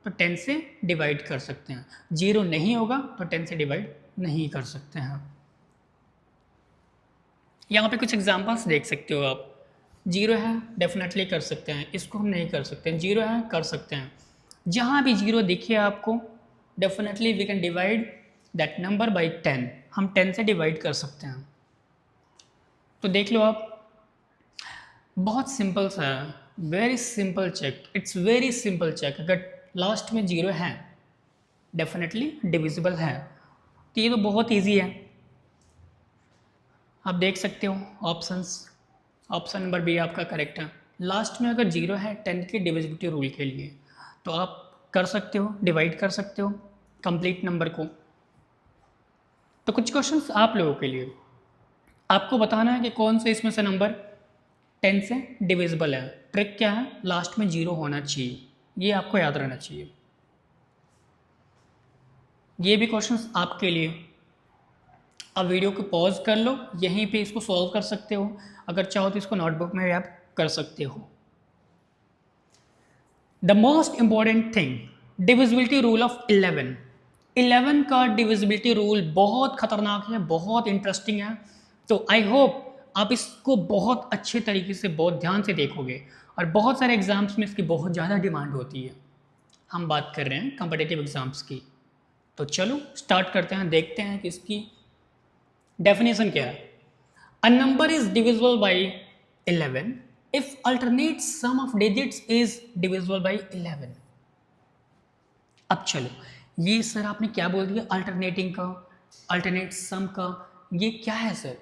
Speaker 1: तो 10 से डिवाइड कर सकते हैं, 0 नहीं होगा तो 10 से डिवाइड नहीं कर सकते हैं। यहाँ पे कुछ एग्जांपल्स देख सकते हो आप। 0 है डेफिनेटली कर सकते हैं, इसको हम नहीं कर सकते हैं। 0 है कर सकते हैं, जहाँ भी 0 दिखे आपको definitely we can divide that number by 10, हम 10 से डिवाइड कर सकते हैं। तो देख लो आप, बहुत सिंपल सा है, very simple check, it's very simple check. अगर लास्ट में 0 है डेफिनेटली डिविजिबल है, तो ये तो बहुत इजी है। आप देख सकते हो ऑप्शंस, ऑप्शन नंबर बी आपका करेक्ट है। लास्ट में अगर 0 है 10 के डिविजिबिलिटी रूल के लिए, तो आप कर सकते हो, डिवाइड कर सकते हो कंप्लीट नंबर को। तो कुछ क्वेश्चंस आप लोगों के लिए, आपको बताना है कि कौन से इसमें से नंबर 10 से डिविजिबल है। ट्रिक क्या है, लास्ट में 0 होना चाहिए, ये आपको याद रहना चाहिए। ये भी क्वेश्चंस आपके लिए। अब वीडियो को पॉज कर लो, यहीं पे इसको सॉल्व कर सकते हो, अगर चाहो तो इसको नोटबुक में भी आप कर सकते हो। The most important thing, divisibility rule of 11। 11 का डिविजिबिलिटी रूल बहुत खतरनाक है, बहुत इंटरेस्टिंग है। तो आई होप आप इसको बहुत अच्छे तरीके से, बहुत ध्यान से देखोगे, और बहुत सारे एग्जाम्स में इसकी बहुत ज़्यादा डिमांड होती है। हम बात कर रहे हैं कॉम्पिटिटिव एग्जाम्स की। तो चलो स्टार्ट करते हैं, देखते हैं कि इसकी डेफिनेशन क्या है। A number is divisible by 11 if alternate sum of digits is divisible by 11। अब चलो, ये सर आपने क्या बोल दिया, अल्टरनेटिंग का, अल्टरनेट सम का, ये क्या है सर?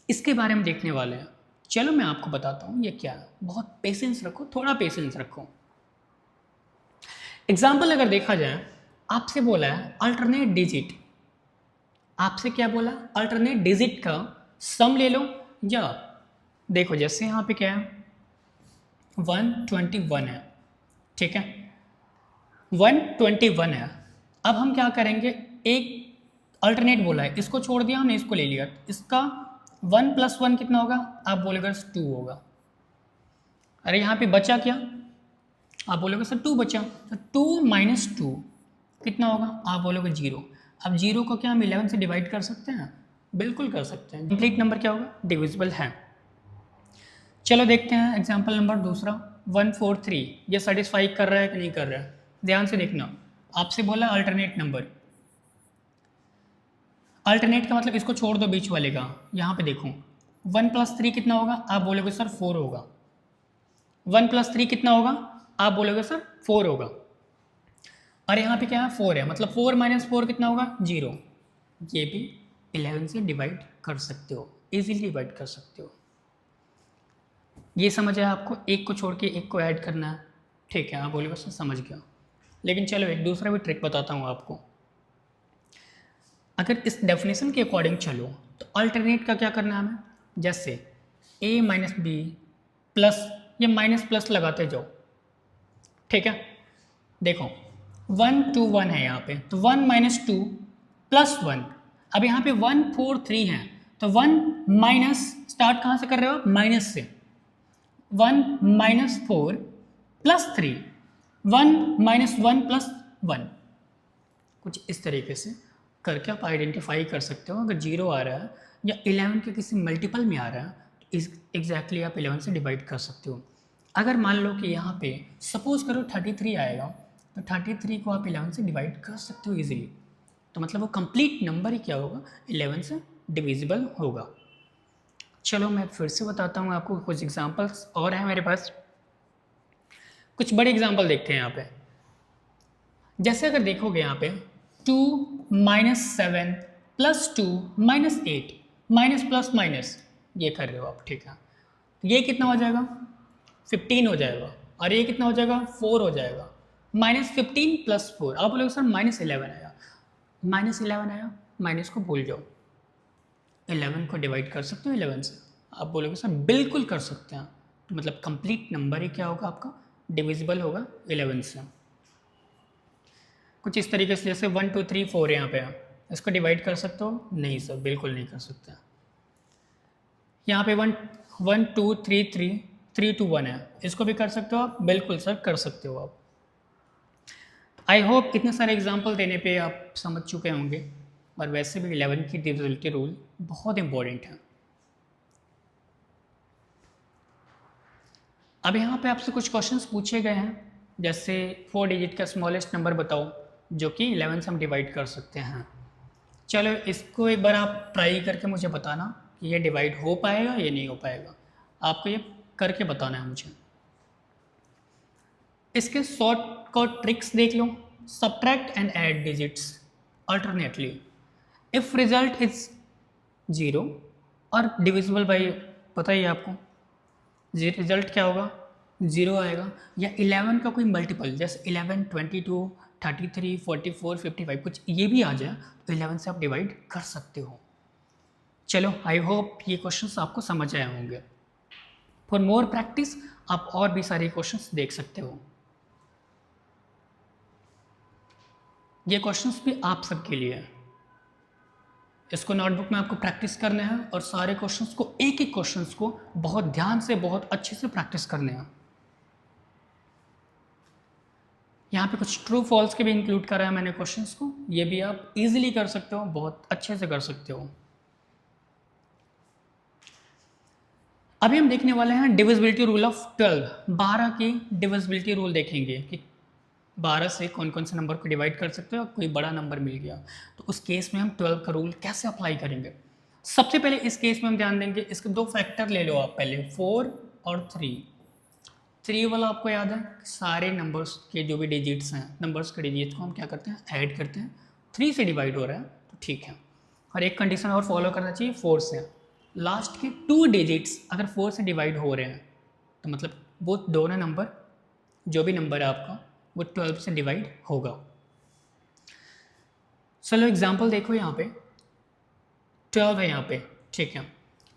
Speaker 1: इसके बारे में देखने वाले हैं। चलो मैं आपको बताता हूँ ये क्या है। बहुत पेशेंस रखो, थोड़ा पेशेंस रखो। एग्जाम्पल अगर देखा जाए, आपसे बोला है अल्टरनेट डिजिट, आपसे क्या बोला, अल्टरनेट डिजिट का सम ले लो। या देखो जैसे यहाँ पे क्या है, 121 है, ठीक है, 121 है। अब हम क्या करेंगे, एक अल्टरनेट बोला है, इसको छोड़ दिया हमने, इसको ले लिया, इसका 1 + 1 कितना होगा, आप बोलेगा 2 होगा। अरे यहाँ पे बचा क्या, आप बोलोगे सर 2 बचा, तो 2 माइनस 2 कितना होगा, आप बोलोगे 0। अब 0 को क्या हम 11 से डिवाइड कर सकते हैं, बिल्कुल कर सकते हैं। कंप्लीट नंबर क्या होगा, डिविजिबल है। चलो देखते हैं एग्जाम्पल नंबर दूसरा 143। ये सेटिस्फाई कर रहा है कि नहीं कर रहा है, ध्यान से देखना। आपसे बोला अल्टरनेट नंबर, अल्टरनेट का मतलब इसको छोड़ दो बीच वाले का। यहाँ पे देखो 1 + 3 कितना होगा, आप बोलोगे सर 4 होगा। 1 + 3 कितना होगा, आप बोलोगे सर 4 होगा। और यहाँ पे क्या है 4 है, मतलब 4 - 4 कितना होगा 0। ये भी 11 से डिवाइड कर सकते हो, इजीली डिवाइड कर सकते हो। ये समझ आया आपको, एक को छोड़ के एक को ऐड करना है, ठीक है, आप बोलोगे सर समझ गया। लेकिन चलो एक दूसरा भी ट्रिक बताता हूँ आपको। अगर इस डेफिनेशन के अकॉर्डिंग चलो तो अल्टरनेट का क्या करना है हमें, जैसे a - b प्लस, ये माइनस प्लस लगाते जाओ, ठीक है। देखो 1 2 1 है यहाँ पे, तो 1 - 2 + 1। अब यहाँ पे 1 4 3 है, तो 1 माइनस स्टार्ट कहाँ से कर रहे हो, माइनस से। 1 - 4 + 3, 1 - 1 + 1, कुछ इस तरीके से करके आप आइडेंटिफाई कर सकते हो। अगर 0 आ रहा है या 11 के किसी मल्टीपल में आ रहा है तो इस एग्जैक्टली आप 11 से डिवाइड कर सकते हो। अगर मान लो कि यहाँ पे सपोज करो 33 आएगा, तो 33 को आप 11 से डिवाइड कर सकते हो इजीली। तो मतलब वो कंप्लीट नंबर ही क्या होगा, 11 से डिविजिबल होगा। चलो मैं फिर से बताता हूँ आपको, कुछ एग्जांपल्स और हैं मेरे पास। कुछ बड़े एग्जांपल देखते हैं यहाँ पे। जैसे अगर देखोगे यहाँ पे 2 - 7 + 2 - 8 माइनस प्लस माइनस ये कर रहे हो आप, ठीक है। ये कितना हो जाएगा 15 हो जाएगा, और ये कितना हो जाएगा 4 हो जाएगा। -15 + 4, आप बोलोगे सर -11 आया। -11 आया, माइनस को भूल जाओ, 11 को डिवाइड कर सकते हो 11 से, आप बोलोगे सर बिल्कुल कर सकते हैं। तो मतलब कंप्लीट नंबर ही क्या होगा आपका, डिविजिबल होगा 11 से। कुछ इस तरीके से, जैसे 1 2 3 4 यहाँ पे है, इसको डिवाइड कर सकते हो, नहीं सर बिल्कुल नहीं कर सकते। यहाँ पे 1 1 2 3 3 3 2 1 है, इसको भी कर सकते हो आप, बिल्कुल सर कर सकते हो आप। आई होप इतने सारे एग्जाम्पल देने पे आप समझ चुके होंगे। और वैसे भी 11 की डिविजिबिलिटी रूल बहुत इंपॉर्टेंट है। अब यहाँ पे आपसे कुछ क्वेश्चंस पूछे गए हैं, जैसे 4 डिजिट का स्मॉलेस्ट नंबर बताओ जो कि 11 से हम डिवाइड कर सकते हैं। चलो इसको एक बार आप ट्राई करके मुझे बताना कि ये डिवाइड हो पाएगा या नहीं हो पाएगा, आपको ये करके बताना है मुझे। इसके शॉर्टकट ट्रिक्स देख लो। Subtract and add digits alternately, if result is 0 और डिविजिबल बाई, पता ही है आपको रिजल्ट क्या होगा 0 आएगा, या 11 का कोई मल्टीपल, जैसे 11 22 33 44 55 कुछ ये भी आ जाए तो 11 से आप डिवाइड कर सकते हो। चलो आई होप ये क्वेश्चंस आपको समझ आए होंगे। फॉर मोर प्रैक्टिस आप और भी सारे क्वेश्चंस देख सकते हो। ये क्वेश्चंस भी आप सबके लिए है, इसको नोटबुक में आपको प्रैक्टिस करना है और सारे क्वेश्चंस को, एक एक क्वेश्चंस को बहुत ध्यान से बहुत अच्छे से प्रैक्टिस करने हैं। यहाँ पे कुछ ट्रू फॉल्स के भी इंक्लूड करा है मैंने क्वेश्चंस को, ये भी आप इजीली कर सकते हो, बहुत अच्छे से कर सकते हो। अभी हम देखने वाले हैं डिविजिबिलिटी रूल ऑफ 12, 12 की डिविजिबिलिटी रूल देखेंगे कि 12 से कौन कौन से नंबर को डिवाइड कर सकते हो। कोई बड़ा नंबर मिल गया तो उस केस में हम 12 का रूल कैसे अप्लाई करेंगे। सबसे पहले इस केस में हम ध्यान देंगे, इसके दो फैक्टर ले लो आप पहले, 4 और 3 वाला आपको याद है, सारे नंबर्स के जो भी डिजिट्स हैं, नंबर्स के डिजिट्स को हम क्या करते हैं ऐड करते हैं। 3 से डिवाइड हो रहा है तो ठीक है। और एक कंडीशन और फॉलो करना चाहिए 4 से, लास्ट के 2 डिजिट्स अगर 4 से डिवाइड हो रहे हैं तो मतलब वो दोनों नंबर, जो भी नंबर है आपका वो 12 से डिवाइड होगा। चलो एग्जाम्पल देखो, यहाँ पे 12 है यहाँ पे, ठीक है।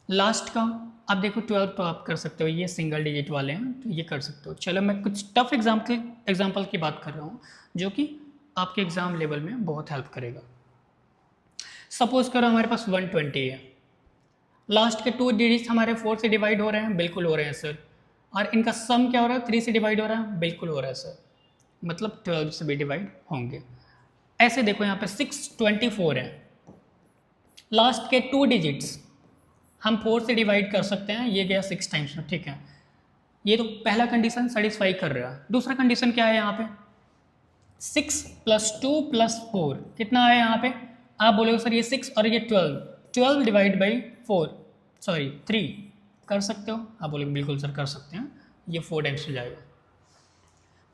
Speaker 1: लास्ट का आप देखो 12 तो आप कर सकते हो, ये सिंगल डिजिट वाले हैं तो ये कर सकते हो। चलो मैं कुछ टफ एग्जाम्पल की बात कर रहा हूँ जो कि आपके एग्जाम लेवल में बहुत हेल्प करेगा। सपोज करो हमारे पास 120 है, लास्ट के 2 डिजिट्स हमारे 4 से डिवाइड हो रहे हैं, बिल्कुल हो रहे हैं सर। और इनका सम क्या हो रहा है, 3 से डिवाइड हो रहा है, बिल्कुल हो रहा है सर, मतलब 12 से भी डिवाइड होंगे। ऐसे देखो यहाँ पे 624 है, लास्ट के 2 डिजिट्स हम 4 से डिवाइड कर सकते हैं, ये गया 6 टाइम्स में, ठीक है। ये तो पहला कंडीशन सेटिस्फाई कर रहा है। दूसरा कंडीशन क्या है यहाँ पे, 6 + 2 + 4 कितना है यहाँ पे, आप बोलोगे सर ये 6 और ये 12, 12 डिवाइड बाई 4, सॉरी 3 कर सकते हो, आप बोलोगे बिल्कुल सर कर सकते हैं, ये 4 टाइम्स हो जाएगा।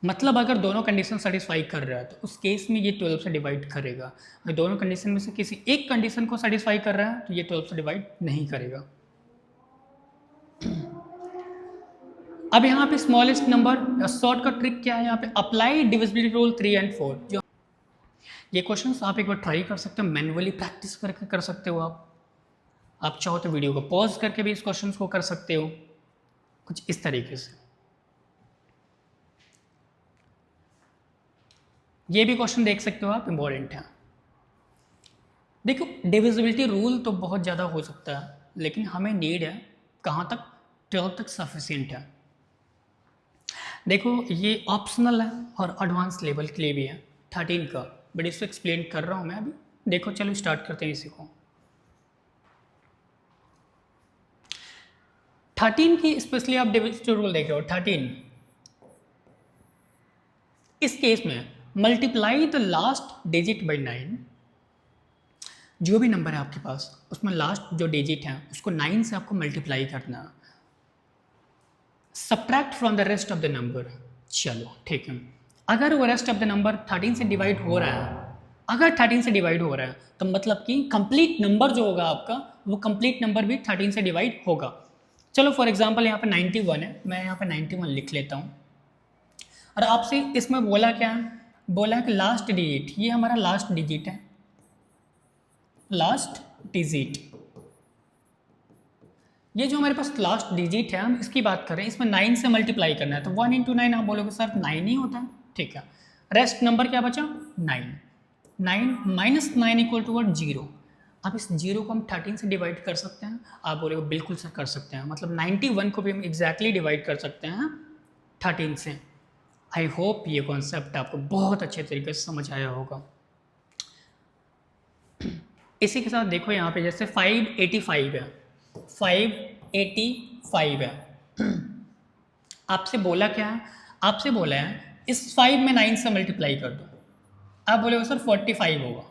Speaker 1: मतलब अगर दोनों कंडीशन सेटिस्फाई कर रहा है तो उस केस में ये 12 से डिवाइड करेगा, अगर दोनों कंडीशन में से किसी एक कंडीशन को सेटिस्फाई कर रहा है तो ये 12 से डिवाइड नहीं करेगा। अब यहाँ पे स्मॉलेस्ट नंबर शॉर्ट का ट्रिक क्या है, यहाँ पे अप्लाई डिविजिबिलिटी रूल 3 और 4। जो ये क्वेश्चंस आप एक बार ट्राई कर सकते हो, मैनुअली प्रैक्टिस करके कर सकते हो। आप चाहो तो वीडियो को पॉज करके भी इस क्वेश्चंस को कर सकते हो, कुछ इस तरीके से। ये भी क्वेश्चन देख सकते हो आप, इंपॉर्टेंट है। देखो डिविजिबिलिटी रूल तो बहुत ज़्यादा हो सकता है, लेकिन हमें नीड है कहाँ तक, 12 तक सफिशिएंट है। देखो ये ऑप्शनल है और एडवांस लेवल के लिए भी है 13 का, बट इसको एक्सप्लेन कर रहा हूँ मैं अभी। देखो चलो स्टार्ट करते हैं इसी को। 13 की स्पेशली आप डिविजिबिलिटी रूल देख रहे हो, 13 इस केस में multiply the last digit by 9। जो भी नंबर है आपके पास उसमें लास्ट जो डिजिट है उसको 9 से आपको मल्टीप्लाई करना है, subtract from the rest of the number. चलो ठीक है, अगर वो रेस्ट ऑफ द नंबर 13 से डिवाइड हो रहा है, अगर 13 से डिवाइड हो रहा है तो मतलब कि कंप्लीट नंबर जो होगा आपका वो कंप्लीट नंबर भी 13 से डिवाइड होगा। चलो फॉर एग्जांपल यहाँ पे 91 है, मैं यहाँ पे 91 लिख लेता हूँ। और आपसे इसमें बोला क्या है, बोला कि लास्ट डिजिट, ये हमारा लास्ट डिजिट है, लास्ट डिजिट, ये जो हमारे पास लास्ट डिजिट है हम इसकी बात कर रहे हैं, इसमें 9 से मल्टीप्लाई करना है, तो 1 × 9 आप बोलोगे सर 9 ही होता है, ठीक है। रेस्ट नंबर क्या बचा, 9, 9 - 9 = 0। अब इस 0 को हम 13 से डिवाइड कर सकते हैं, आप बोलोगे बिल्कुल सर कर सकते हैं, मतलब 91 को भी हम एग्जैक्टली डिवाइड कर सकते हैं 13 से। आई होप ये कॉन्सेप्ट आपको बहुत अच्छे तरीके से समझ आया होगा। इसी के साथ देखो यहाँ पे जैसे 585 है, 585 है, आपसे बोला क्या है, आपसे बोला है इस 5 में 9 से मल्टीप्लाई कर दो, आप बोले सर 45 होगा।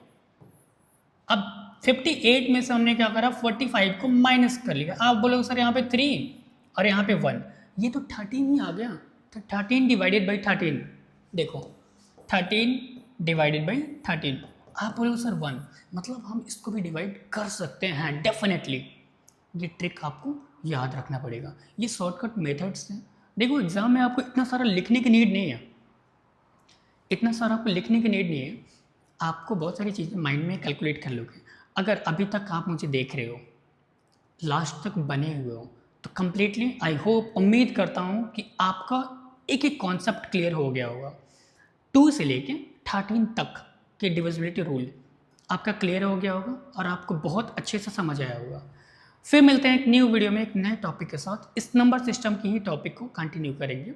Speaker 1: अब 58 में से हमने क्या करा, 45 को माइनस कर लिया, आप बोले सर यहाँ पे 3 और यहाँ पे 1, ये तो 13 ही आ गया, तो 13 डिवाइडेड बाई 13, देखो 13 डिवाइडेड बाई 13, आप बोले सर 1, मतलब हम इसको भी डिवाइड कर सकते हैं डेफिनेटली। ये ट्रिक आपको याद रखना पड़ेगा, ये शॉर्टकट मेथड्स हैं। देखो एग्जाम में आपको इतना सारा लिखने की नीड नहीं है, इतना सारा आपको लिखने की नीड नहीं है, आपको बहुत सारी चीज़ें माइंड में कैलकुलेट कर लोगे। अगर अभी तक आप मुझे देख रहे हो, लास्ट तक बने हुए हो, तो कम्प्लीटली आई होप, उम्मीद करता हूँ कि आपका एक एक कॉन्सेप्ट क्लियर हो गया होगा। 2 से लेके 13 तक के डिविजिबिलिटी रूल आपका क्लियर हो गया होगा और आपको बहुत अच्छे से समझ आया होगा। फिर मिलते हैं एक न्यू वीडियो में एक नए टॉपिक के साथ, इस नंबर सिस्टम की ही टॉपिक को कंटिन्यू करेंगे।